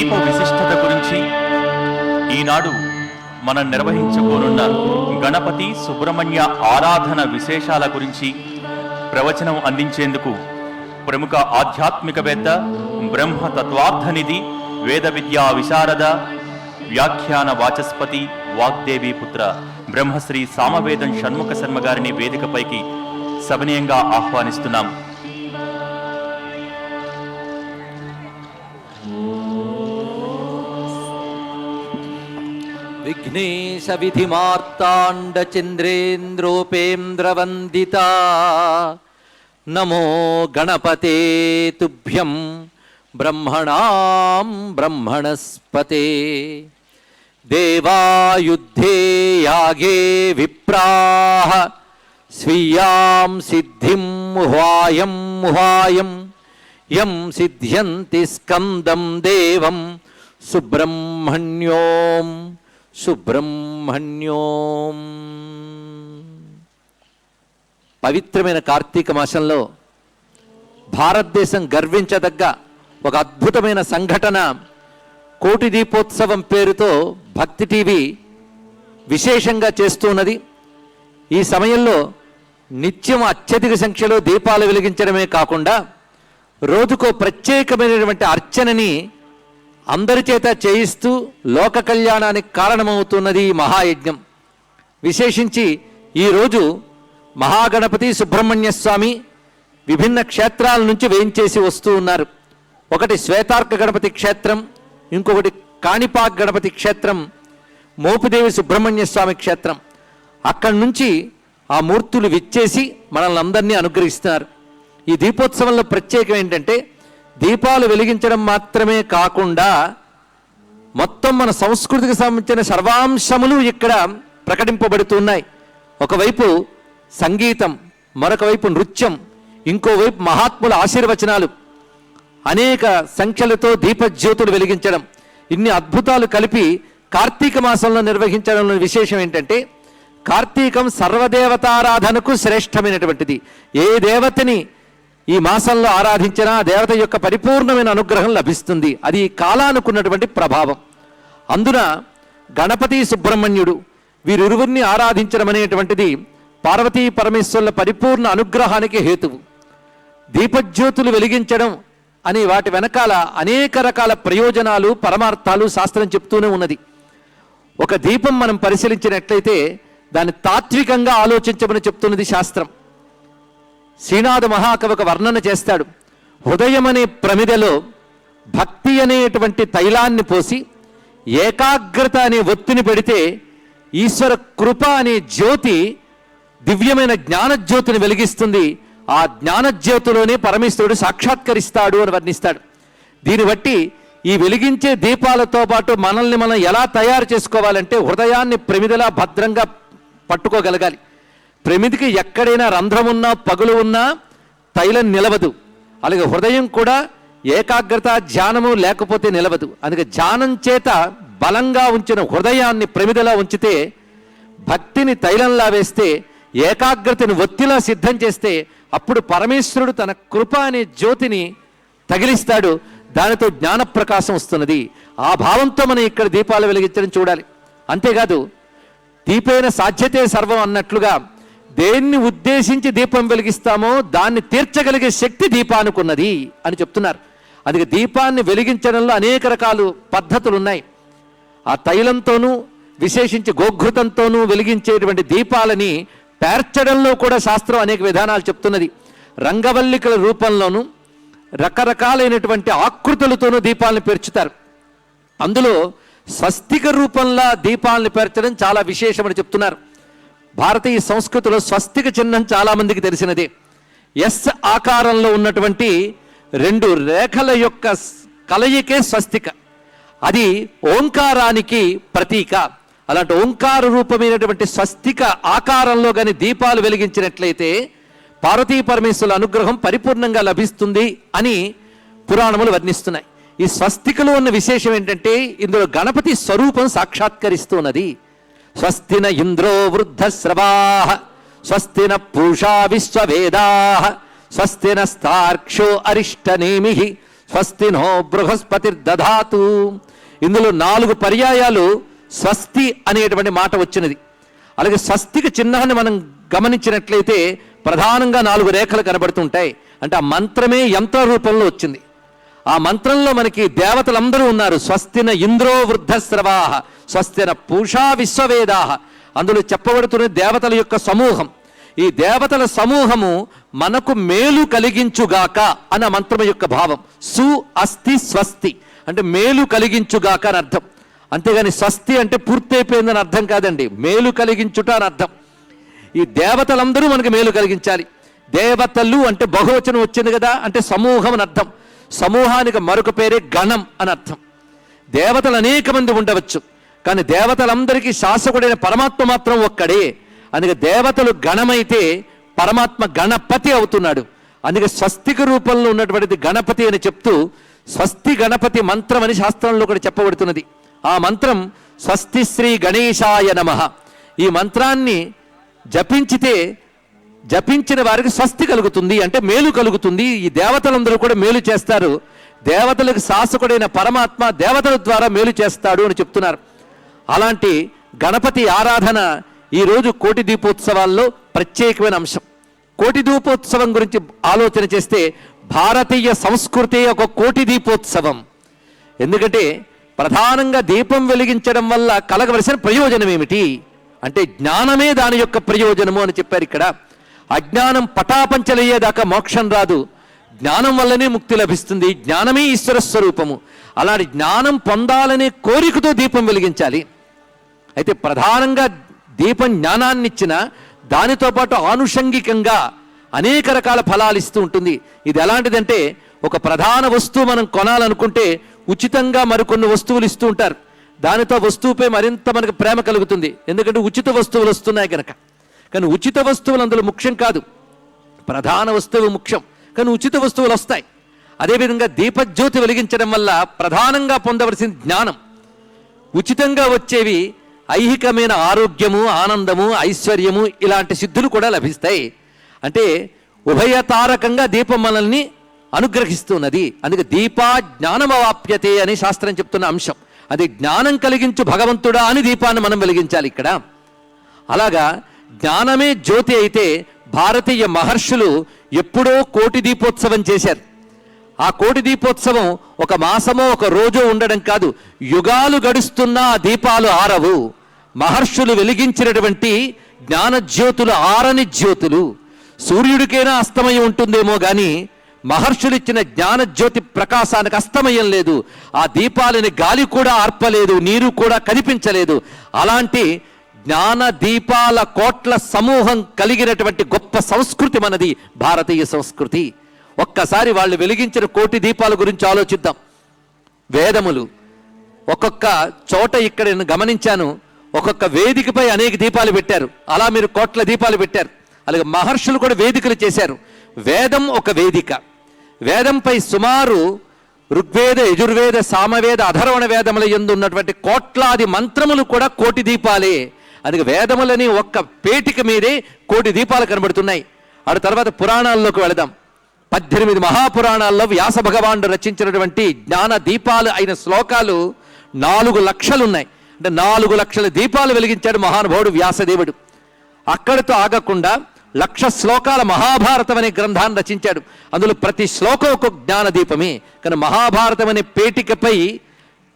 దీప విశిష్టత గురించి ఈనాడు మనం నిర్వహించుకోనున్న గణపతి సుబ్రహ్మణ్య ఆరాధన విశేషాల గురించి ప్రవచనం అందించేందుకు ప్రముఖ ఆధ్యాత్మికవేత్త, బ్రహ్మ తత్వార్థనిధి, వేద విద్యా విశారద, వ్యాఖ్యాన వాచస్పతి, వాగ్దేవి పుత్ర బ్రహ్మశ్రీ సామవేదం షణ్ముఖ శర్మ గారిని వేదికపైకి సవినయంగా ఆహ్వానిస్తున్నాం. విఘ్నేశ విధిమార్తాండ చంద్రేంద్రోపేంద్రవందిత నమో గణపతే తుభ్యం బ్రహ్మణాం బ్రహ్మణస్పతే దేవాయుద్ధే యాగే విప్రాః స్వీయాం సిద్ధిం ముహాయం యం సిద్ధ్యంతి స్కందం దేవం సుబ్రహ్మణ్యోం. పవిత్రమైన కార్తీక మాసంలో భారతదేశం గర్వించదగ్గ ఒక అద్భుతమైన సంఘటన కోటి దీపోత్సవం పేరుతో భక్తి టీవీ విశేషంగా చేస్తున్నది. ఈ సమయంలో నిత్యం అత్యధిక సంఖ్యలో దీపాలు వెలిగించడమే కాకుండా రోజుకో ప్రత్యేకమైనటువంటి అర్చనని అందరి చేత చేయిస్తూ లోక కళ్యాణానికి కారణమవుతున్నది ఈ మహాయజ్ఞం. విశేషించి ఈరోజు మహాగణపతి సుబ్రహ్మణ్య స్వామి విభిన్న క్షేత్రాల నుంచి వేయించేసి వస్తూ ఉన్నారు. ఒకటి శ్వేతార్క గణపతి క్షేత్రం, ఇంకొకటి కాణిపాక్ గణపతి క్షేత్రం, మోపిదేవి సుబ్రహ్మణ్య స్వామి క్షేత్రం. అక్కడి నుంచి ఆ మూర్తులు విచ్చేసి మనల్ని అందరినీ అనుగ్రహిస్తున్నారు. ఈ దీపోత్సవంలో ప్రత్యేకం ఏంటంటే దీపాలు వెలిగించడం మాత్రమే కాకుండా మొత్తం మన సంస్కృతికి సంబంధించిన సర్వాంశములు ఇక్కడ ప్రకటింపబడుతున్నాయి. ఒకవైపు సంగీతం, మరొక వైపు నృత్యం, ఇంకోవైపు మహాత్ముల ఆశీర్వచనాలు, అనేక సంఖ్యలతో దీపజ్యోతులు వెలిగించడం, ఇన్ని అద్భుతాలు కలిపి కార్తీక మాసంలో నిర్వహించడంలో విశేషం ఏంటంటే కార్తీకం సర్వదేవతారాధనకు శ్రేష్టమైనటువంటిది. ఏ దేవతని ఈ మాసంలో ఆరాధించినా దేవత యొక్క పరిపూర్ణమైన అనుగ్రహం లభిస్తుంది. అది కాలానుకున్నటువంటి ప్రభావం. అందున గణపతి సుబ్రహ్మణ్యుడు వీరిరువురిని ఆరాధించడం అనేటువంటిది పార్వతీ పరమేశ్వరుల పరిపూర్ణ అనుగ్రహానికి హేతువు. దీపజ్యోతులు వెలిగించడం అనే వాటి వెనకాల అనేక రకాల ప్రయోజనాలు, పరమార్థాలు శాస్త్రం చెప్తూనే ఉన్నది. ఒక దీపం మనం పరిశీలించినట్లయితే దాన్ని తాత్వికంగా ఆలోచించమని చెప్తున్నది శాస్త్రం. శ్రీనాథ మహాకవి ఒక వర్ణన చేస్తాడు. హృదయం అనే ప్రమిదలో భక్తి అనేటువంటి తైలాన్ని పోసి ఏకాగ్రత అనే ఒత్తిని పెడితే ఈశ్వర కృప అనే జ్యోతి దివ్యమైన జ్ఞానజ్యోతిని వెలిగిస్తుంది. ఆ జ్ఞానజ్యోతిలోనే పరమేశ్వరుడు సాక్షాత్కరిస్తాడు అని వర్ణిస్తాడు. దీన్ని బట్టి ఈ వెలిగించే దీపాలతో పాటు మనల్ని మనం ఎలా తయారు చేసుకోవాలంటే హృదయాన్ని ప్రమిదలా భద్రంగా పట్టుకోగలగాలి. ప్రమిదికి ఎక్కడైనా రంధ్రం ఉన్నా, పగులు ఉన్నా తైలం నిలవదు. అలాగే హృదయం కూడా ఏకాగ్రత, ధ్యానము లేకపోతే నిలవదు. అందుకే ధ్యానం చేత బలంగా ఉంచిన హృదయాన్ని ప్రమిదలా ఉంచితే, భక్తిని తైలంలా వేస్తే, ఏకాగ్రతని ఒత్తిలా సిద్ధం చేస్తే అప్పుడు పరమేశ్వరుడు తన కృప అనే జ్యోతిని తగిలిస్తాడు. దానితో జ్ఞానప్రకాశం వస్తున్నది. ఆ భావంతో మనం ఇక్కడ దీపాలు వెలిగించడం చూడాలి. అంతేకాదు దీపేన సాధ్యతే సర్వం అన్నట్లుగా దేన్ని ఉద్దేశించి దీపం వెలిగిస్తామో దాన్ని తీర్చగలిగే శక్తి దీపానుకున్నది అని చెప్తున్నారు. అందుకే దీపాన్ని వెలిగించడంలో అనేక రకాల పద్ధతులు ఉన్నాయి. ఆ తైలంతోనూ విశేషించి గోఘృతంతోనూ వెలిగించేటువంటి దీపాలని పేర్చడంలో కూడా శాస్త్రం అనేక విధానాలు చెప్తున్నది. రంగవల్లికల రూపంలోనూ రకరకాలైనటువంటి ఆకృతులతోనూ దీపాలను పేర్చుతారు. అందులో స్వస్తిక రూపంలో దీపాలను పేర్చడం చాలా విశేషమని చెప్తున్నారు. భారతీయ సంస్కృతిలో స్వస్తిక చిహ్నం చాలామందికి తెలిసినదే. ఎస్ ఆకారంలో ఉన్నటువంటి రెండు రేఖల యొక్క కలయికే స్వస్తిక. అది ఓంకారానికి ప్రతీక. అలాంటి ఓంకార రూపమైనటువంటి స్వస్తిక ఆకారంలో కానీ దీపాలు వెలిగించినట్లయితే పార్వతీ పరమేశ్వరుల అనుగ్రహం పరిపూర్ణంగా లభిస్తుంది అని పురాణములు వర్ణిస్తున్నాయి. ఈ స్వస్తికలో ఉన్న విశేషం ఏంటంటే ఇందులో గణపతి స్వరూపం సాక్షాత్కరిస్తున్నది. స్వస్తిన ఇంద్రో వృద్ధశ్రవాః స్వస్తిన పూషా విశ్వవేదాః స్వస్తిన స్థార్క్షో అరిష్టనేమిః స్వస్తి నో బృహస్పతిర్దధాతు. ఇందులో 4 పర్యాయాలు స్వస్తి అనేటువంటి మాట వచ్చినది. అలాగే స్వస్తికి చిహ్నాన్ని మనం గమనించినట్లయితే ప్రధానంగా 4 రేఖలు కనబడుతుంటాయి. అంటే ఆ మంత్రమే యంత్ర రూపంలో వచ్చింది. ఆ మంత్రంలో మనకి దేవతలందరూ ఉన్నారు. స్వస్తిన ఇంద్రో వృద్ధశ్రవాహ, స్వస్తిన పూషా విశ్వవేదాహ. అందులో చెప్పబడుతున్న దేవతల యొక్క సమూహం. ఈ దేవతల సమూహము మనకు మేలు కలిగించుగాక అన్న మంత్రం యొక్క భావం. సు అస్తి స్వస్తి అంటే మేలు కలిగించుగాక అని అర్థం. అంతేగాని స్వస్తి అంటే పూర్తయిపోయిందని అర్థం కాదండి, మేలు కలిగించుట అని అర్థం. ఈ దేవతలందరూ మనకు మేలు కలిగించాలి. దేవతలు అంటే బహువచనం వచ్చింది కదా, అంటే సమూహం అని అర్థం. సమూహానికి మరొక పేరే గణం అని అర్థం. దేవతలు అనేక మంది ఉండవచ్చు, కానీ దేవతలందరికీ శాసకుడైన పరమాత్మ మాత్రం ఒక్కడే. అందుకే దేవతలు గణమైతే పరమాత్మ గణపతి అవుతున్నాడు. అందుకే స్వస్తిక రూపంలో ఉన్నటువంటిది గణపతి అని చెప్తూ స్వస్తి గణపతి మంత్రం అని శాస్త్రంలో కూడా చెప్పబడుతున్నది. ఆ మంత్రం స్వస్తి శ్రీ గణేశాయ నమః. ఈ మంత్రాన్ని జపించిన వారికి స్వస్తి కలుగుతుంది, అంటే మేలు కలుగుతుంది. ఈ దేవతలందరూ కూడా మేలు చేస్తారు. దేవతలకు శాసకుడైన పరమాత్మ దేవతల ద్వారా మేలు చేస్తాడు అని చెప్తున్నారు. అలాంటి గణపతి ఆరాధన ఈరోజు కోటి దీపోత్సవాల్లో ప్రత్యేకమైన అంశం. కోటి దీపోత్సవం గురించి ఆలోచన చేస్తే భారతీయ సంస్కృతి ఒక కోటి దీపోత్సవం. ఎందుకంటే ప్రధానంగా దీపం వెలిగించడం వల్ల కలగవలసిన ప్రయోజనం ఏమిటి అంటే జ్ఞానమే దాని యొక్క ప్రయోజనము అని చెప్పారు ఇక్కడ. అజ్ఞానం పటాపంచలయ్యేదాకా మోక్షం రాదు, జ్ఞానం వల్లనే ముక్తి లభిస్తుంది. జ్ఞానమే ఈశ్వర స్వరూపము. అలాంటి జ్ఞానం పొందాలనే కోరికతో దీపం వెలిగించాలి. అయితే ప్రధానంగా దీపం జ్ఞానాన్ని ఇచ్చిన దానితో పాటు ఆనుషంగికంగా అనేక రకాల ఫలాలు ఇస్తూ ఉంటుంది. ఇది ఎలాంటిదంటే ఒక ప్రధాన వస్తువు మనం కొనాలనుకుంటే ఉచితంగా మరికొన్ని వస్తువులు ఇస్తూ ఉంటారు. దానితో వస్తువుపై మరింత మనకు ప్రేమ కలుగుతుంది, ఎందుకంటే ఉచిత వస్తువులు వస్తున్నాయి కనుక. కానీ ఉచిత వస్తువులు అందులో ముఖ్యం కాదు, ప్రధాన వస్తువు ముఖ్యం. కానీ ఉచిత వస్తువులు వస్తాయి. అదేవిధంగా దీపజ్యోతి వెలిగించడం వల్ల ప్రధానంగా పొందవలసిన జ్ఞానం. ఉచితంగా వచ్చేవి ఐహికమైన ఆరోగ్యము, ఆనందము, ఐశ్వర్యము ఇలాంటి సిద్ధులు కూడా లభిస్తాయి. అంటే ఉభయతారకంగా దీపం మనల్ని అనుగ్రహిస్తున్నది. అందుకే దీపా జ్ఞానమవాప్యతే అని శాస్త్రం చెప్తున్న అంశం. అది జ్ఞానం కలిగించు భగవంతుడా అని దీపాన్ని మనం వెలిగించాలి ఇక్కడ. అలాగా జ్ఞానమే జ్యోతి అయితే భారతీయ మహర్షులు ఎప్పుడో కోటి దీపోత్సవం చేశారు. ఆ కోటి దీపోత్సవం ఒక మాసమో ఒక రోజో ఉండడం కాదు, యుగాలు గడుస్తున్న ఆ దీపాలు ఆరవు. మహర్షులు వెలిగించినటువంటి జ్ఞాన జ్యోతులు ఆరని జ్యోతులు. సూర్యుడికైనా అస్తమయం ఉంటుందేమో కానీ మహర్షులు ఇచ్చిన జ్ఞాన జ్యోతి ప్రకాశానికి అస్తమయం లేదు. ఆ దీపాలని గాలి కూడా ఆర్పలేదు, నీరు కూడా కనిపించలేదు. అలాంటి జ్ఞాన దీపాల కోట్ల సమూహం కలిగినటువంటి గొప్ప సంస్కృతి మనది భారతీయ సంస్కృతి. ఒక్కసారి వాళ్ళు వెలిగించిన కోటి దీపాల గురించి ఆలోచిద్దాం. వేదములు ఒక్కొక్క చోట ఇక్కడ నేను గమనించాను, ఒక్కొక్క వేదికపై అనేక దీపాలు పెట్టారు. అలా మీరు కోట్ల దీపాలు పెట్టారు. అలాగే మహర్షులు కూడా వేదికలు చేశారు. వేదం ఒక వేదిక. వేదంపై సుమారు ఋగ్వేద, యజుర్వేద, సామవేద, అధర్వణ వేదముల యందు ఉన్నటువంటి కోట్లాది మంత్రములు కూడా కోటి దీపాలే. అందుకే వేదములని ఒక్క పేటిక మీదే కోటి దీపాలు కనబడుతున్నాయి. ఆ తర్వాత పురాణాల్లోకి వెళదాం. 18 మహాపురాణాల్లో వ్యాస భగవానుడు రచించినటువంటి జ్ఞాన దీపాలు అయిన శ్లోకాలు 4 లక్షలు ఉన్నాయి. అంటే 4 లక్షల దీపాలు వెలిగించాడు మహానుభావుడు వ్యాసదేవుడు. అక్కడితో ఆగకుండా 1,00,000 శ్లోకాల మహాభారతం అనే గ్రంథాన్ని రచించాడు. అందులో ప్రతి శ్లోకం ఒక జ్ఞాన దీపమే. కానీ మహాభారతం అనే పేటికపై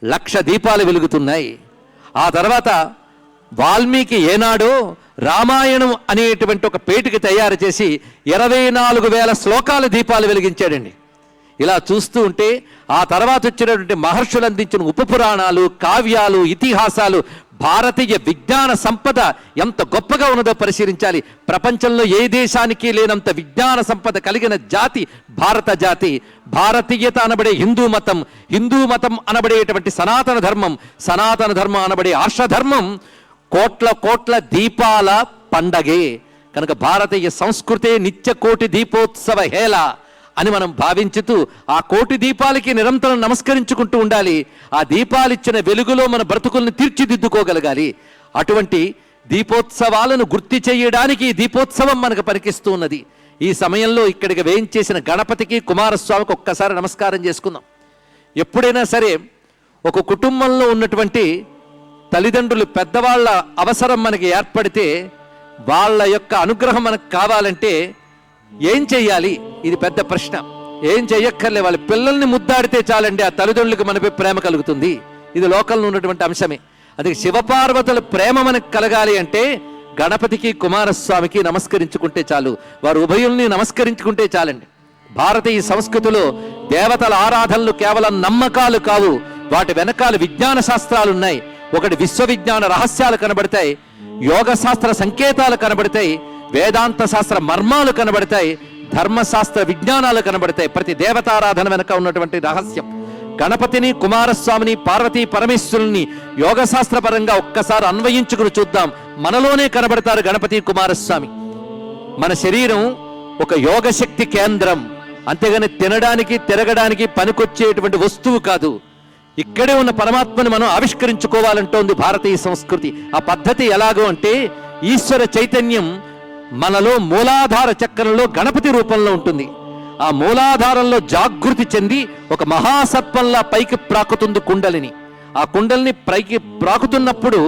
1,00,000 దీపాలు వెలుగుతున్నాయి. ఆ తర్వాత వాల్మీకి ఏనాడో రామాయణం అనేటువంటి ఒక పేటిక తయారు చేసి 24,000 శ్లోకాల దీపాలు వెలిగించాడండి. ఇలా చూస్తూ ఉంటే ఆ తర్వాత వచ్చినటువంటి మహర్షులు అందించిన ఉపపురాణాలు, కావ్యాలు, ఇతిహాసాలు, భారతీయ విజ్ఞాన సంపద ఎంత గొప్పగా ఉన్నదో పరిశీలించాలి. ప్రపంచంలో ఏ దేశానికి లేనంత విజ్ఞాన సంపద కలిగిన జాతి భారత జాతి. భారతీయత అనబడే హిందూ మతం, హిందూ మతం అనబడేటువంటి సనాతన ధర్మం, సనాతన ధర్మం అనబడే ఆర్షధర్మం కోట్ల కోట్ల దీపాల పండగే. కనుక భారతీయ సంస్కృతే నిత్య కోటి దీపోత్సవ హేళ అని మనం భావించుతూ ఆ కోటి దీపాలకి నిరంతరం నమస్కరించుకుంటూ ఉండాలి. ఆ దీపాలిచ్చిన వెలుగులో మన బ్రతుకుల్ని తీర్చిదిద్దుకోగలగాలి. అటువంటి దీపోత్సవాలను గుర్తు చేయడానికి ఈ దీపోత్సవం మనకు పనికిస్తూ ఉన్నది. ఈ సమయంలో ఇక్కడికి వేయించేసిన గణపతికి కుమారస్వామికి ఒక్కసారి నమస్కారం చేసుకుందాం. ఎప్పుడైనా సరే ఒక కుటుంబంలో ఉన్నటువంటి తల్లిదండ్రులు పెద్దవాళ్ళ అవసరం మనకి ఏర్పడితే వాళ్ళ యొక్క అనుగ్రహం మనకు కావాలంటే ఏం చెయ్యాలి? ఇది పెద్ద ప్రశ్న. ఏం చెయ్యక్కర్లే, వాళ్ళ పిల్లల్ని ముద్దాడితే చాలండి ఆ తల్లిదండ్రులకు మనపై ప్రేమ కలుగుతుంది. ఇది లోకంలో ఉన్నటువంటి అంశమే. అది శివపార్వతుల ప్రేమ మనకు కలగాలి అంటే గణపతికి కుమారస్వామికి నమస్కరించుకుంటే చాలు, వారు ఉభయుల్ని నమస్కరించుకుంటే చాలండి. భారతీయ సంస్కృతిలో దేవతల ఆరాధనలు కేవలం నమ్మకాలు కావు, వాటి వెనకాల విజ్ఞాన శాస్త్రాలు ఉన్నాయి. ఒకటి విశ్వవిజ్ఞాన రహస్యాలు కనబడతాయి, యోగ శాస్త్ర సంకేతాలు కనబడతాయి, వేదాంత శాస్త్ర మర్మాలు కనబడతాయి, ధర్మశాస్త్ర విజ్ఞానాలు కనబడతాయి. ప్రతి దేవతారాధన వెనక ఉన్నటువంటి రహస్యం. గణపతిని, కుమారస్వామిని, పార్వతీ పరమేశ్వరుని యోగశాస్త్ర పరంగా ఒక్కసారి అన్వయించుకుని చూద్దాం. మనలోనే కనబడతారు గణపతి కుమారస్వామి. మన శరీరం ఒక యోగశక్తి కేంద్రం, అంతేగాని తినడానికి తిరగడానికి పనికొచ్చేటువంటి వస్తువు కాదు. ఇక్కడే ఉన్న పరమాత్మని మనం ఆవిష్కరించుకోవాలంటోంది భారతీయ సంస్కృతి. ఆ పద్ధతి ఎలాగో అంటే ఈశ్వర చైతన్యం మనలో మూలాధార చక్రంలో గణపతి రూపంలో ఉంటుంది. ఆ మూలాధారంలో జాగృతి చెంది ఒక మహాసర్పంలా పైకి ప్రాకుతుంది కుండలిని. ఆ కుండలిని పైకి ప్రాకుతున్నప్పుడు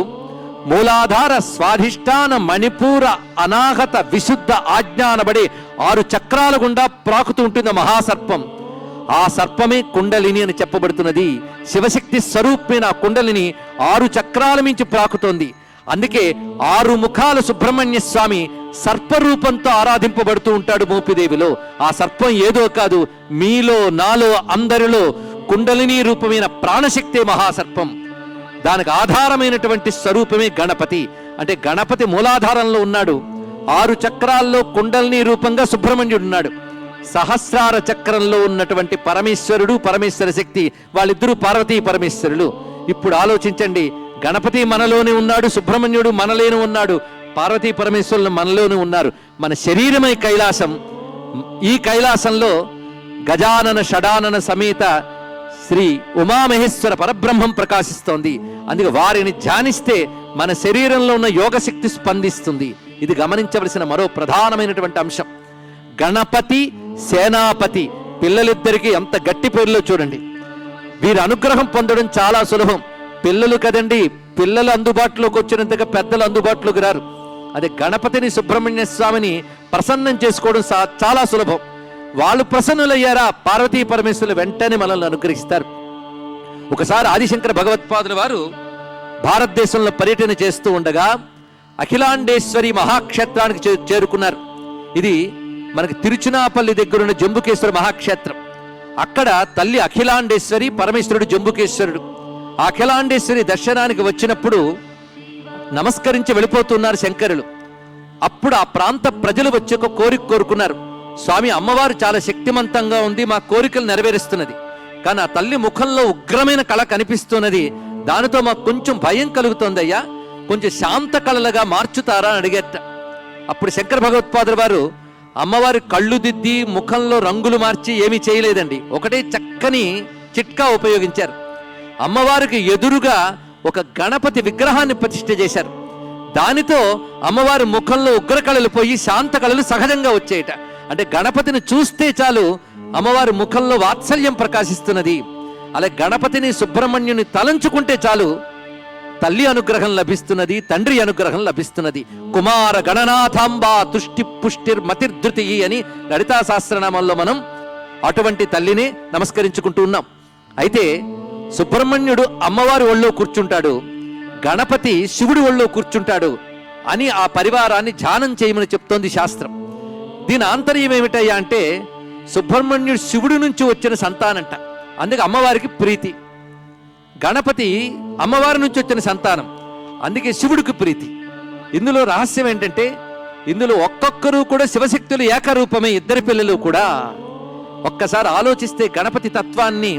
మూలాధార, స్వాధిష్టాన, మణిపూర, అనాహత, విశుద్ధ, ఆజ్ఞానబడి 6 చక్రాల గుండా ప్రాకుతూ ఉంటుంది మహాసర్పం. ఆ సర్పమే కుండలిని అని చెప్పబడుతున్నది. శివశక్తి స్వరూపమైన ఆ కుండలిని 6 చక్రాల మించి ప్రాకుతోంది. అందుకే 6 ముఖాల సుబ్రహ్మణ్య స్వామి సర్పరూపంతో ఆరాధింపబడుతూ ఉంటాడు మోపిదేవిలో. ఆ సర్పం ఏదో కాదు, మీలో, నాలో, అందరిలో కుండలిని రూపమైన ప్రాణశక్తే మహాసర్పం. దానికి ఆధారమైనటువంటి స్వరూపమే గణపతి. అంటే గణపతి మూలాధారంలో ఉన్నాడు, 6 చక్రాల్లో కుండలిని రూపంగా సుబ్రహ్మణ్యుడు ఉన్నాడు. సహస్రార చక్రంలో ఉన్నటువంటి పరమేశ్వరుడు, పరమేశ్వర శక్తి, వాళ్ళిద్దరూ పార్వతీ పరమేశ్వరులు. ఇప్పుడు ఆలోచించండి, గణపతి మనలోనే ఉన్నాడు, సుబ్రహ్మణ్యుడు మనలోనే ఉన్నాడు, పార్వతీ పరమేశ్వరులు మనలోనే ఉన్నారు. మన శరీరమై కైలాసం. ఈ కైలాసంలో గజానన షడానన సమేత శ్రీ ఉమామహేశ్వర పరబ్రహ్మం ప్రకాశిస్తోంది. అందుకే వారిని ధ్యానిస్తే మన శరీరంలో ఉన్న యోగశక్తి స్పందిస్తుంది. ఇది గమనించవలసిన మరో ప్రధానమైనటువంటి అంశం. గణపతి, సేనాపతి పిల్లలిద్దరికీ ఎంత గట్టి పేర్లో చూడండి. వీరి అనుగ్రహం పొందడం చాలా సులభం. పిల్లలు కదండి, పిల్లలు అందుబాటులోకి వచ్చినంతగా పెద్దలు అందుబాటులోకి రారు. అదే గణపతిని, సుబ్రహ్మణ్య స్వామిని ప్రసన్నం చేసుకోవడం చాలా సులభం. వాళ్ళు ప్రసన్నులయ్యారా, పార్వతీ పరమేశ్వరులు వెంటనే మనల్ని అనుగ్రహిస్తారు. ఒకసారి ఆదిశంకర భగవత్పాదుల వారు భారతదేశంలో పర్యటన చేస్తూ ఉండగా అఖిలాండేశ్వరి మహాక్షేత్రానికి చేరుకున్నారు. ఇది మనకి తిరుచునాపల్లి దగ్గరున్న జంబుకేశ్వర మహాక్షేత్రం. అక్కడ తల్లి అఖిలాండేశ్వరి, పరమేశ్వరుడు జంబుకేశ్వరుడు. అఖిలాండేశ్వరి దర్శనానికి వచ్చినప్పుడు నమస్కరించి వెళ్ళిపోతున్నారు శంకరులు. అప్పుడు ఆ ప్రాంత ప్రజలు వచ్చి ఒక కోరిక కోరుకున్నారు. స్వామి, అమ్మవారు చాలా శక్తిమంతంగా ఉంది, మా కోరికలు నెరవేరుస్తున్నది, కానీ ఆ తల్లి ముఖంలో ఉగ్రమైన కళ కనిపిస్తున్నది, దానితో మాకు కొంచెం భయం కలుగుతోందయ్యా, కొంచెం శాంత కళలుగా మార్చుతారా అని అడిగేట. అప్పుడు శంకర భగవత్పాదుల వారు అమ్మవారి కళ్ళు దిద్ది ముఖంలో రంగులు మార్చి ఏమీ చేయలేదండి. ఒకటే చక్కని చిట్కా ఉపయోగించారు. అమ్మవారికి ఎదురుగా ఒక గణపతి విగ్రహాన్ని ప్రతిష్ఠ చేశారు. దానితో అమ్మవారి ముఖంలో ఉగ్ర కళలు పోయి శాంత కళలు సహజంగా వచ్చేయట. అంటే గణపతిని చూస్తే చాలు అమ్మవారి ముఖంలో వాత్సల్యం ప్రకాశిస్తున్నది. అలా గణపతిని, సుబ్రహ్మణ్యుని తలంచుకుంటే చాలు తల్లి అనుగ్రహం లభిస్తున్నది, తండ్రి అనుగ్రహం లభిస్తున్నది. కుమార గణనాథాంబా తుష్టి పుష్టిర్ మతిర్ధృతి అని లలితా సహస్రనామంలో మనం అటువంటి తల్లిని నమస్కరించుకుంటూ ఉన్నాం. అయితే సుబ్రహ్మణ్యుడు అమ్మవారి ఒళ్ళో కూర్చుంటాడు, గణపతి శివుడి ఒళ్ళో కూర్చుంటాడు అని ఆ పరివారాన్ని ధ్యానం చేయమని చెప్తోంది శాస్త్రం. దీని ఆంతర్యం ఏమిటయ్యా అంటే సుబ్రహ్మణ్యుడు శివుడి నుంచి వచ్చిన సంతానంట, అందుకే అమ్మవారికి ప్రీతి. గణపతి అమ్మవారి నుంచి వచ్చిన సంతానం, అందుకే శివుడికి ప్రీతి. ఇందులో రహస్యం ఏంటంటే ఇందులో ఒక్కొక్కరు కూడా శివశక్తులు ఏకరూపమే, ఇద్దరి పిల్లలు కూడా. ఒక్కసారి ఆలోచిస్తే గణపతి తత్వాన్ని,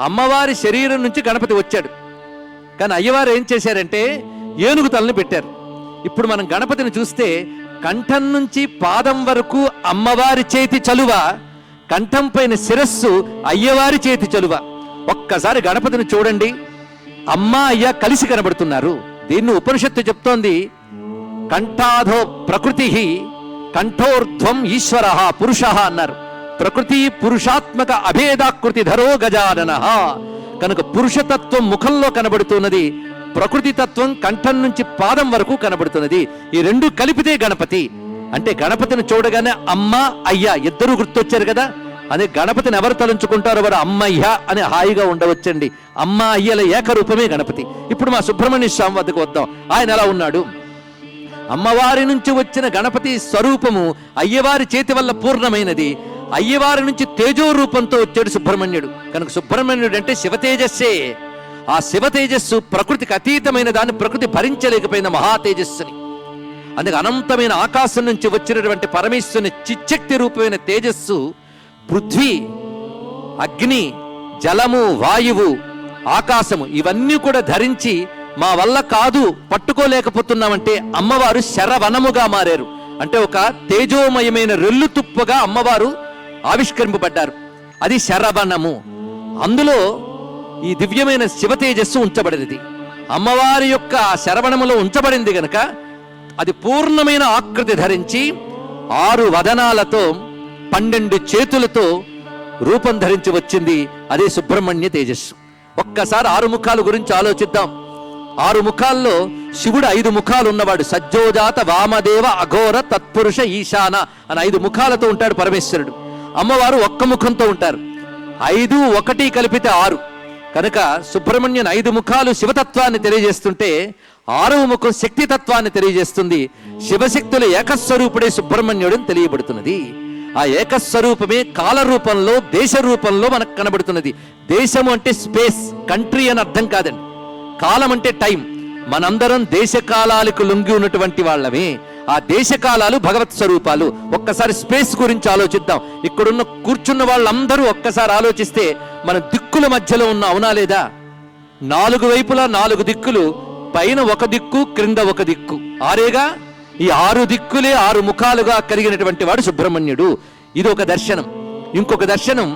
అమ్మవారి శరీరం నుంచి గణపతి వచ్చాడు, కానీ అయ్యవారు ఏం చేశారంటే ఏనుగు తలని పెట్టారు. ఇప్పుడు మనం గణపతిని చూస్తే కంఠం నుంచి పాదం వరకు అమ్మవారి చేతి చలువ, కంఠం పైన శిరస్సు అయ్యవారి చేతి చలువ. ఒక్కసారి గణపతిని చూడండి, అమ్మ అయ్య కలిసి కనబడుతున్నారు. దీన్ని ఉపనిషత్తు చెప్తోంది, కంఠాధో ప్రకృతి కంఠోర్ధ్వం ఈశ్వర పురుష అన్నారు. ప్రకృతి పురుషాత్మక అభేదాకృతి ధరో గజానన. కనుక పురుషతత్వం ముఖంలో కనబడుతున్నది, ప్రకృతి తత్వం కంఠం నుంచి పాదం వరకు కనబడుతున్నది. ఈ రెండు కలిపితే గణపతి. అంటే గణపతిని చూడగానే అమ్మ అయ్య ఇద్దరు గుర్తొచ్చారు కదా. అదే గణపతిని ఎవరు తలంచుకుంటారో వారు అమ్మయ్య అని హాయిగా ఉండవచ్చండి. అమ్మ అయ్యల ఏకరూపమే గణపతి. ఇప్పుడు మా సుబ్రహ్మణ్య స్వామి వద్దకు వద్దాం. ఆయన ఎలా ఉన్నాడు? అమ్మవారి నుంచి వచ్చిన గణపతి స్వరూపము అయ్యవారి చేతి వల్ల పూర్ణమైనది. అయ్యవారి నుంచి తేజో రూపంతో వచ్చాడు సుబ్రహ్మణ్యుడు. కనుక సుబ్రహ్మణ్యుడు అంటే శివ తేజస్సే. ఆ శివ తేజస్సు ప్రకృతికి అతీతమైన దాన్ని ప్రకృతి భరించలేకపోయిన మహా తేజస్సుని. అందుకే అనంతమైన ఆకాశం నుంచి వచ్చినటువంటి పరమేశ్వరుని చిచ్చక్తి రూపమైన తేజస్సు పృథ్వీ, అగ్ని, జలము, వాయువు, ఆకాశము ఇవన్నీ కూడా ధరించి మా వల్ల కాదు పట్టుకోలేకపోతున్నామంటే అమ్మవారు శరవనముగా మారారు. అంటే ఒక తేజోమయమైన రెల్లు తుప్పగా అమ్మవారు ఆవిష్కరింపబడ్డారు. అది శరవనము. అందులో ఈ దివ్యమైన శివ తేజస్సు ఉంచబడినది. అమ్మవారి యొక్క శరవణములో ఉంచబడింది గనక అది పూర్ణమైన ఆకృతి ధరించి 6 వదనాలతో 12 చేతులతో రూపం ధరించి వచ్చింది. అదే సుబ్రహ్మణ్య తేజస్సు. ఒక్కసారి 6 ముఖాల గురించి ఆలోచిద్దాం. 6 ముఖాల్లో శివుడు 5 ముఖాలు ఉన్నవాడు. సజ్జోజాత వామదేవ అఘోర తత్పురుష ఈశాన అని 5 ముఖాలతో ఉంటాడు పరమేశ్వరుడు. అమ్మవారు ఒక్క ముఖంతో ఉంటారు. 5 1 కలిపితే 6. కనుక సుబ్రహ్మణ్యన్ 5 ముఖాలు శివతత్వాన్ని తెలియజేస్తుంటే 6వ ముఖం శక్తితత్వాన్ని తెలియజేస్తుంది. శివశక్తుల ఏకస్వరూపుడే సుబ్రహ్మణ్యుడని తెలియబడుతున్నది. ఆ ఏకస్వరూపమే కాల రూపంలో దేశ రూపంలో మనకు కనబడుతున్నది. దేశము అంటే స్పేస్, కంట్రీ అని అర్థం కాదండి. కాలం అంటే టైం. మనందరం దేశకాలాలకు లొంగి ఉన్నటువంటి వాళ్ళమే. ఆ దేశకాలాలు భగవత్ స్వరూపాలు. ఒక్కసారి స్పేస్ గురించి ఆలోచిద్దాం. ఇక్కడున్న కూర్చున్న వాళ్ళందరూ ఒక్కసారి ఆలోచిస్తే మన దిక్కుల మధ్యలో ఉన్న, అవునా లేదా? 4 వైపులా 4 దిక్కులు, పైన 1 దిక్కు, క్రింద 1 దిక్కు, 6గా. ఈ 6 దిక్కులే 6 ముఖాలుగా కలిగినటువంటి వాడు సుబ్రహ్మణ్యుడు. ఇది ఒక దర్శనం. ఇంకొక దర్శనం,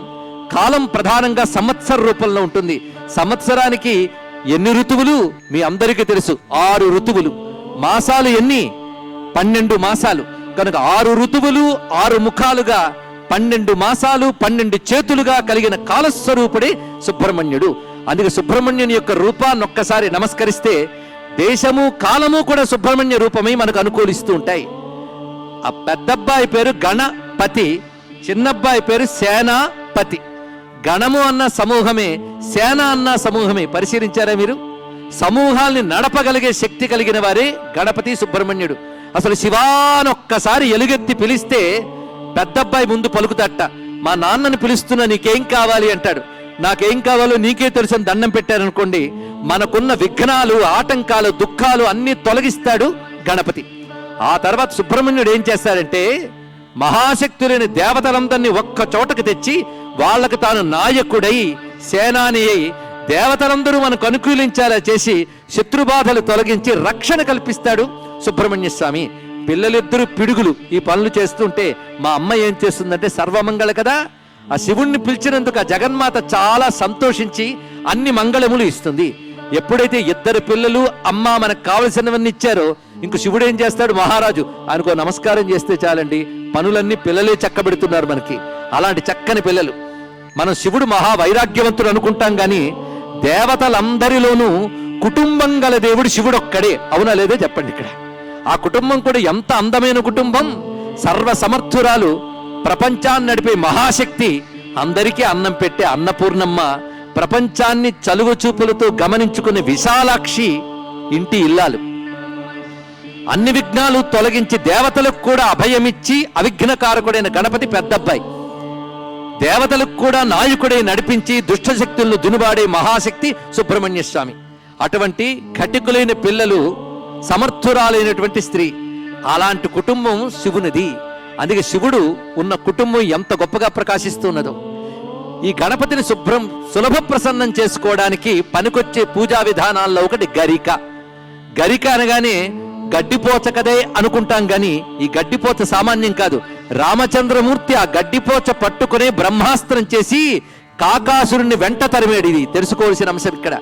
కాలం ప్రధానంగా సంవత్సర రూపంలో ఉంటుంది. సంవత్సరానికి ఎన్ని ఋతువులు మీ అందరికీ తెలుసు, 6 ఋతువులు. మాసాలు ఎన్ని? 12 మాసాలు. కనుక 6 ఋతువులు 6 ముఖాలుగా 12 మాసాలు 12 చేతులుగా కలిగిన కాలస్వరూపుడే సుబ్రహ్మణ్యుడు. అందుకే సుబ్రహ్మణ్యుని యొక్క రూపాన్ని ఒక్కసారి నమస్కరిస్తే దేశము కాలము కూడా సుబ్రహ్మణ్య రూపమై మనకు అనుకూలిస్తూ ఉంటాయి. ఆ పెద్దబ్బాయి పేరు గణపతి, చిన్నబ్బాయి పేరు సేనాపతి. గణము అన్న సమూహమే, సేన అన్న సమూహమే. పరిశీలించారా మీరు? సమూహాల్ని నడపగలిగే శక్తి కలిగిన వారే గణపతి సుబ్రహ్మణ్యుడు. అసలు శివానొక్కసారి ఎలుగెత్తి పిలిస్తే పెద్దబ్బాయి ముందు పలుకుతట్ట. మా నాన్నని పిలుస్తున్నా, నీకేం కావాలి అంటాడు. నాకేం కావాలో నీకే తెలుసని దండం పెట్టారనుకోండి, మనకున్న విఘ్నాలు, ఆటంకాలు, దుఃఖాలు అన్ని తొలగిస్తాడు గణపతి. ఆ తర్వాత సుబ్రహ్మణ్యుడు ఏం చేస్తాడంటే మహాశక్తులైన దేవతలందరినీ ఒక్క చోటకు తెచ్చి వాళ్ళకు తాను నాయకుడై సేనాని అయి దేవతలందరూ మనకు అనుకూలించేలా చేసి శత్రుబాధలు తొలగించి రక్షణ కల్పిస్తాడు సుబ్రహ్మణ్య స్వామి. పిల్లలిద్దరూ పిడుగులు ఈ పనులు చేస్తుంటే మా అమ్మ ఏం చేస్తుందంటే సర్వమంగళ కదా, ఆ శివుణ్ణి పిలిచినందుకు ఆ జగన్మాత చాలా సంతోషించి అన్ని మంగళములు ఇస్తుంది. ఎప్పుడైతే 2 పిల్లలు అమ్మ మనకు కావలసినవన్నీ ఇచ్చారో ఇంక శివుడు ఏం చేస్తాడు? మహారాజు ఆయనకో నమస్కారం చేస్తే చాలండి, పనులన్నీ పిల్లలే చక్కబెడుతున్నారు మనకి. అలాంటి చక్కని పిల్లలు. మనం శివుడు మహా వైరాగ్యవంతుడు అనుకుంటాం కానీ దేవతలందరిలోనూ కుటుంబం గల దేవుడు శివుడు ఒక్కడే. అవునా లేదో చెప్పండి. ఇక్కడ ఆ కుటుంబం కూడా ఎంత అందమైన కుటుంబం. సర్వ సమర్థురాలు, ప్రపంచాన్ని నడిపే మహాశక్తి, అందరికీ అన్నం పెట్టే అన్నపూర్ణమ్మ, ప్రపంచాన్ని చలువ చూపులతో గమనించుకునే విశాలాక్షి ఇంటి ఇల్లాలు. అన్ని విఘ్నాలు తొలగించి దేవతలకు కూడా అభయమిచ్చి అవిఘ్నకారకుడైన గణపతి పెద్దబ్బాయి. దేవతలకు కూడా నాయకుడై నడిపించి దుష్టశక్తులను దునుబాడే మహాశక్తి సుబ్రహ్మణ్య స్వామి. అటువంటి ఘటికులైన పిల్లలు, సమర్థురాలైనటువంటి స్త్రీ. అలాంటి కుటుంబం శివునిది. అందుకే శివుడు ఉన్న కుటుంబం ఎంత గొప్పగా ప్రకాశిస్తున్నదో. ఈ గణపతిని సులభ ప్రసన్నం చేసుకోవడానికి పనికొచ్చే పూజా విధానాల్లో ఒకటి గరిక. గరిక అనగానే గడ్డిపోచ కదే అనుకుంటాం గాని ఈ గడ్డిపోచ సామాన్యం కాదు. రామచంద్రమూర్తి ఆ గడ్డిపోచ పట్టుకునే బ్రహ్మాస్త్రం చేసి కాకాసురుణ్ణి వెంట తరిమేడు. ఇది తెలుసుకోవాల్సిన అంశం ఇక్కడ.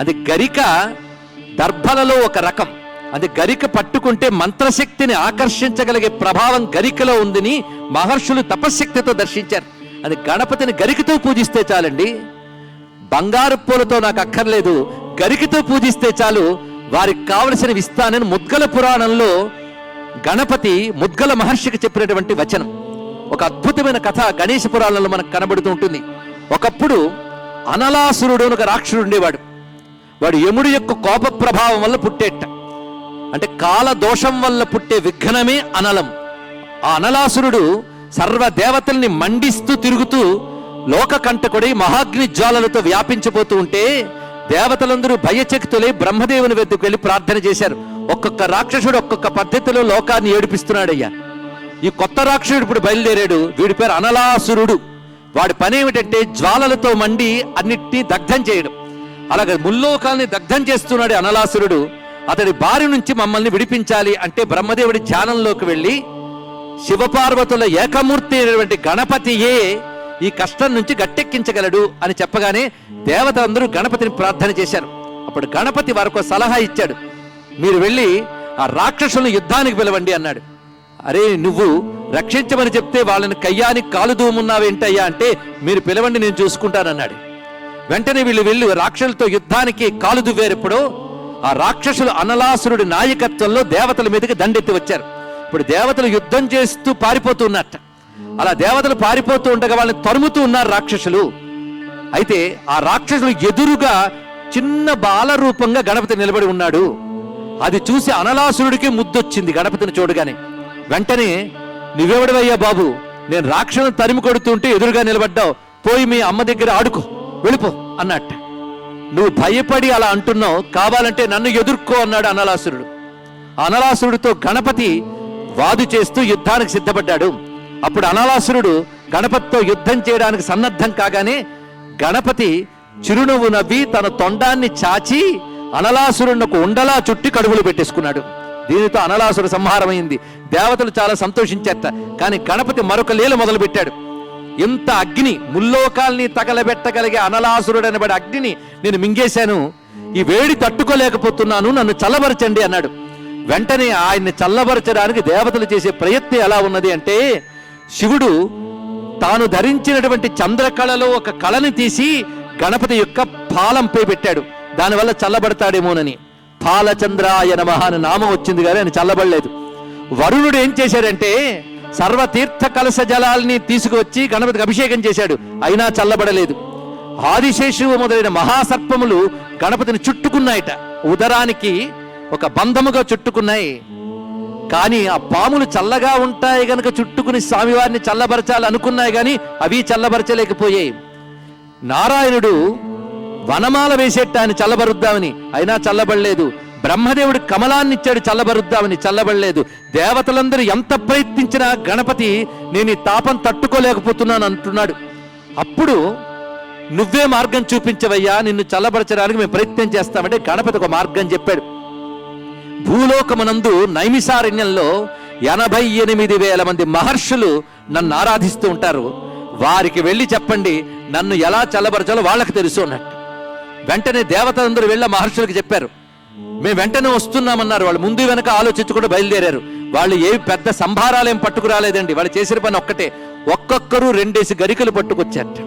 అది గరిక దర్భలలో ఒక రకం. అది గరిక పట్టుకుంటే మంత్రశక్తిని ఆకర్షించగలిగే ప్రభావం గరికలో ఉందని మహర్షులు తపశ్శక్తితో దర్శించారు. అది గణపతిని గరికతో పూజిస్తే చాలండి. బంగారు పూలతో నాకు అక్కర్లేదు, గరికతో పూజిస్తే చాలు, వారికి కావలసిన ఇస్తానని ముద్గల పురాణంలో గణపతి ముద్గల మహర్షికి చెప్పినటువంటి వచనం. ఒక అద్భుతమైన కథ గణేశ పురాణంలో మనకు కనబడుతూ ఉంటుంది. ఒకప్పుడు అనలాసురుడు అని ఒక రాక్షసుడు ఉండేవాడు. వాడు యముడి యొక్క కోప ప్రభావం వల్ల పుట్టేట, అంటే కాల దోషం వల్ల పుట్టే విఘ్నమే అనలం. ఆ అనలాసురుడు సర్వ దేవతల్ని మండిస్తూ తిరుగుతూ లోక కంటకుడై మహాగ్ని జ్వాలలతో వ్యాపించిపోతూ ఉంటే దేవతలందరూ భయచకితులై బ్రహ్మదేవుని వద్దకు వెళ్ళి ప్రార్థన చేశారు. ఒక్కొక్క రాక్షసుడు ఒక్కొక్క పద్ధతిలో లోకాన్ని ఏడిపిస్తున్నాడయ్యా. ఈ కొత్త రాక్షసుడు ఇప్పుడు బయలుదేరాడు, వీడి పేరు అనలాసురుడు. వాడి పని ఏమిటంటే జ్వాలలతో మండి అన్నిటినీ దగ్ధం చేయడం. అలాగే ముల్లోకాల్ని దగ్ధం చేస్తున్నాడు అనలాసురుడు. అతడి బారి నుంచి మమ్మల్ని విడిపించాలి అంటే బ్రహ్మదేవుడి ధ్యానంలోకి వెళ్ళి శివపార్వతుల ఏకమూర్తి అయినటువంటి గణపతియే ఈ కష్టం నుంచి గట్టెక్కించగలడు అని చెప్పగానే దేవతలందరూ గణపతిని ప్రార్థన చేశారు. అప్పుడు గణపతి వారికి సలహా ఇచ్చాడు, మీరు వెళ్ళి ఆ రాక్షసులను యుద్ధానికి పిలవండి అన్నాడు. అరే, నువ్వు రక్షించమని చెప్తే వాళ్ళని కయ్యానికి కాలు దూమున్నావేంటయ్యా అంటే, మీరు పిలవండి నేను చూసుకుంటానన్నాడు. వెంటనే వీళ్ళు వెళ్ళి రాక్షసులతో యుద్ధానికి కాలు దువ్వేరెప్పుడు ఆ రాక్షసులు అనలాసురుడి నాయకత్వంలో దేవతల మీదకి దండెత్తి వచ్చారు. ఇప్పుడు దేవతలు యుద్ధం చేస్తూ పారిపోతూ ఉన్నట్ట. అలా దేవతలు పారిపోతూ ఉండగా వాళ్ళని తరుముతూ ఉన్నారు రాక్షసులు. అయితే ఆ రాక్షసులు ఎదురుగా చిన్న బాల రూపంగా గణపతి నిలబడి ఉన్నాడు. అది చూసి అనలాసురుడికి ముద్దొచ్చింది గణపతిని చూడగానే. వెంటనే, నువ్వెవడవయ్యా బాబు, నేను రాక్షసులను తరిమి కొడుతుంటే ఎదురుగా నిలబడ్డావు, పోయి మీ అమ్మ దగ్గర ఆడుకో, వెళ్ళిపో అన్నట్ట. నువ్వు భయపడి అలా అంటున్నావు, కావాలంటే నన్ను ఎదుర్కో అన్నాడు అనలాసురుడు. అనలాసురుడితో గణపతి వాదు చేస్తూ యుద్ధానికి సిద్ధపడ్డాడు. అప్పుడు అనలాసురుడు గణపతితో యుద్ధం చేయడానికి సన్నద్ధం కాగానే గణపతి చిరునవ్వు నవ్వి తన తొండాన్ని చాచి అనలాసురుడికి ఉండలా చుట్టి కడుగులు పెట్టేసుకున్నాడు. దీనితో అనలాసురు సంహారమైంది. దేవతలు చాలా సంతోషించారట. కానీ గణపతి మరొక లీల మొదలు పెట్టాడు. ఇంత అగ్ని, ముల్లోకాల్ని తగలబెట్టగలిగే అనలాసురుడు అనబడే అగ్నిని నేను మింగేశాను, ఈ వేడి తట్టుకోలేకపోతున్నాను, నన్ను చల్లబరచండి అన్నాడు. వెంటనే ఆయన్ని చల్లబరచడానికి దేవతలు చేసే ప్రయత్నం ఎలా ఉన్నది అంటే, శివుడు తాను ధరించినటువంటి చంద్రకళలో ఒక కళని తీసి గణపతి యొక్క పాలంపై పెట్టాడు. దానివల్ల చల్లబడతాడేమోనని పాలచంద్రాయ నమః అని నామం వచ్చింది, కానీ ఆయన చల్లబడలేదు. వరుణుడు ఏం చేశాడంటే సర్వతీర్థ కలశ జలాల్ని తీసుకువచ్చి గణపతికి అభిషేకం చేశాడు, అయినా చల్లబడలేదు. ఆదిశేషువు మొదలైన మహాసర్పములు గణపతిని చుట్టుకున్నాయట, ఉదరానికి ఒక బంధముగా చుట్టుకున్నాయి. కానీ ఆ పాములు చల్లగా ఉంటాయి గనక చుట్టుకుని స్వామివారిని చల్లబరచాలనుకున్నాయి, కానీ అవి చల్లబరచలేకపోయాయి. నారాయణుడు వనమాల వేసేట ఆయన చల్లబరుద్దామని, అయినా చల్లబడలేదు. బ్రహ్మదేవుడు కమలాన్ని ఇచ్చాడు చల్లబరుద్దామని, చల్లబడలేదు. దేవతలందరూ ఎంత ప్రయత్నించినా గణపతి నేను ఈ తాపం తట్టుకోలేకపోతున్నాను అంటున్నాడు. అప్పుడు నువ్వే మార్గం చూపించవయ్యా, నిన్ను చల్లబరచడానికి మేము ప్రయత్నం చేస్తామంటే గణపతి ఒక మార్గం చెప్పాడు. భూలోకమునందు నైమిషారణ్యంలో 88,000 మంది మహర్షులు నన్ను ఆరాధిస్తూ ఉంటారు, వారికి వెళ్ళి చెప్పండి నన్ను ఎలా చల్లబరచాలో వాళ్ళకి తెలుసు అన్నట్టు. వెంటనే దేవతలందరూ వెళ్ళి మహర్షులకు చెప్పారు. మేము వెంటనే వస్తున్నామన్నారు. వాళ్ళు ముందు వెనక ఆలోచించుకుంటూ బయలుదేరారు. వాళ్ళు ఏ పెద్ద సంభారాలు ఏం పట్టుకురాలేదండి. వాళ్ళు చేసిన పని ఒక్కటే, ఒక్కొక్కరు 2 గరికలు పట్టుకొచ్చారట.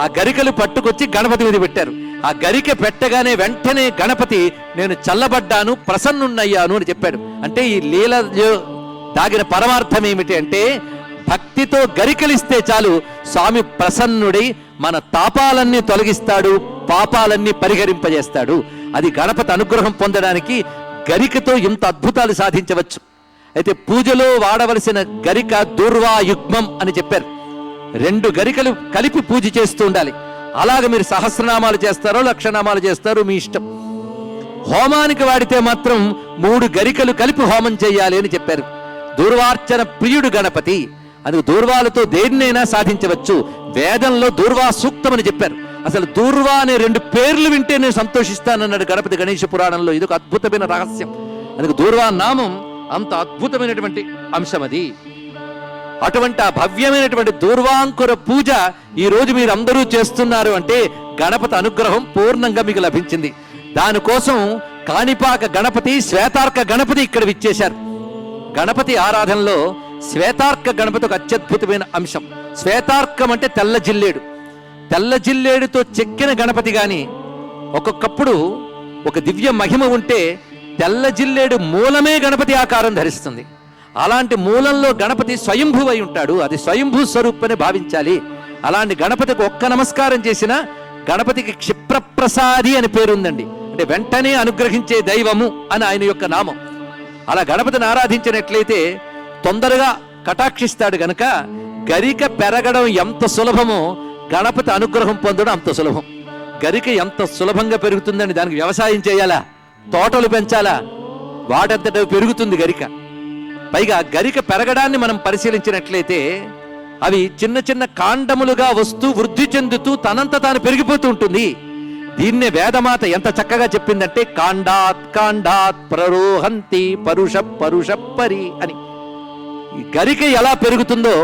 ఆ గరికలు పట్టుకొచ్చి గణపతి మీద పెట్టారు. ఆ గరిక పెట్టగానే వెంటనే గణపతి నేను చల్లబడ్డాను, ప్రసన్నున్నయ్యాను అని చెప్పాడు. అంటే ఈ లీలలో దాగిన పరమార్థం ఏమిటి అంటే, భక్తితో గరికలిస్తే చాలు స్వామి ప్రసన్నుడై మన తాపాలన్నీ తొలగిస్తాడు, పాపాలన్నీ పరిహరింపజేస్తాడు. అది గణపతి అనుగ్రహం పొందడానికి గరికతో ఇంత అద్భుతాలు సాధించవచ్చు. అయితే పూజలో వాడవలసిన గరిక దూర్వాయుగ్మం అని చెప్పారు. 2 గరికలు కలిపి పూజ చేస్తూ ఉండాలి. అలాగే మీరు సహస్రనామాలు చేస్తారో లక్షనామాలు చేస్తారో మీ ఇష్టం. హోమానికి వాడితే మాత్రం 3 గరికలు కలిపి హోమం చేయాలి అని చెప్పారు. దూర్వార్చన ప్రియుడు గణపతి, అందుకు దూర్వాలతో దేన్నైనా సాధించవచ్చు. వేదంలో దూర్వా సూక్తం అని చెప్పారు. అసలు దూర్వా అనే 2 పేర్లు వింటే నేను సంతోషిస్తానన్నాడు గణపతి గణేశ పురాణంలో. ఇది ఒక అద్భుతమైన రహస్యం. అందుకు దూర్వా నామం అంత అద్భుతమైనటువంటి అంశం అది. అటువంటి ఆ భవ్యమైనటువంటి దూర్వాంకుర పూజ ఈ రోజు మీరు అందరూ చేస్తున్నారు అంటే గణపతి అనుగ్రహం పూర్ణంగా మీకు లభించింది. దానికోసం కాణిపాక గణపతి, శ్వేతార్క గణపతి ఇక్కడ విచ్చేశారు. గణపతి ఆరాధనలో శ్వేతార్క గణపతి ఒక అత్యద్భుతమైన అంశం. శ్వేతార్కం అంటే తెల్ల జిల్లేడు. తెల్ల జిల్లేడుతో చెక్కిన గణపతి గాని ఒక్కొక్కప్పుడు ఒక దివ్య మహిమ ఉంటే తెల్ల జిల్లేడు మూలమే గణపతి ఆకారం ధరిస్తుంది. అలాంటి మూలంలో గణపతి స్వయంభువై ఉంటాడు. అది స్వయంభూ స్వరూపని భావించాలి. అలాంటి గణపతికి ఒక్క నమస్కారం చేసినా గణపతికి క్షిప్రప్రసాది అని పేరుందండి. అంటే వెంటనే అనుగ్రహించే దైవము అని ఆయన యొక్క నామం. అలా గణపతిని ఆరాధించినట్లయితే తొందరగా కటాక్షిస్తాడు గనక గరిక పెరగడం ఎంత సులభమో గణపతి అనుగ్రహం పొందడం అంత సులభం. గరిక ఎంత సులభంగా పెరుగుతుందని దానికి వ్యవసాయం చేయాలా, తోటలు పెంచాలా, వాటంతట పెరుగుతుంది గరిక. పైగా గరిక పెరగడాన్ని మనం పరిశీలించినట్లయితే అవి చిన్న చిన్న కాండములుగా వస్తూ వృద్ధి చెందుతూ తనంత తాను పెరిగిపోతూ ఉంటుంది. దీన్నే వేదమాత ఎంత చక్కగా చెప్పిందంటే కాండాత్ కాండాత్ ప్రరోహంతి పరుష పరుష పరి అని. ఈ గరిక ఎలా పెరుగుతుందో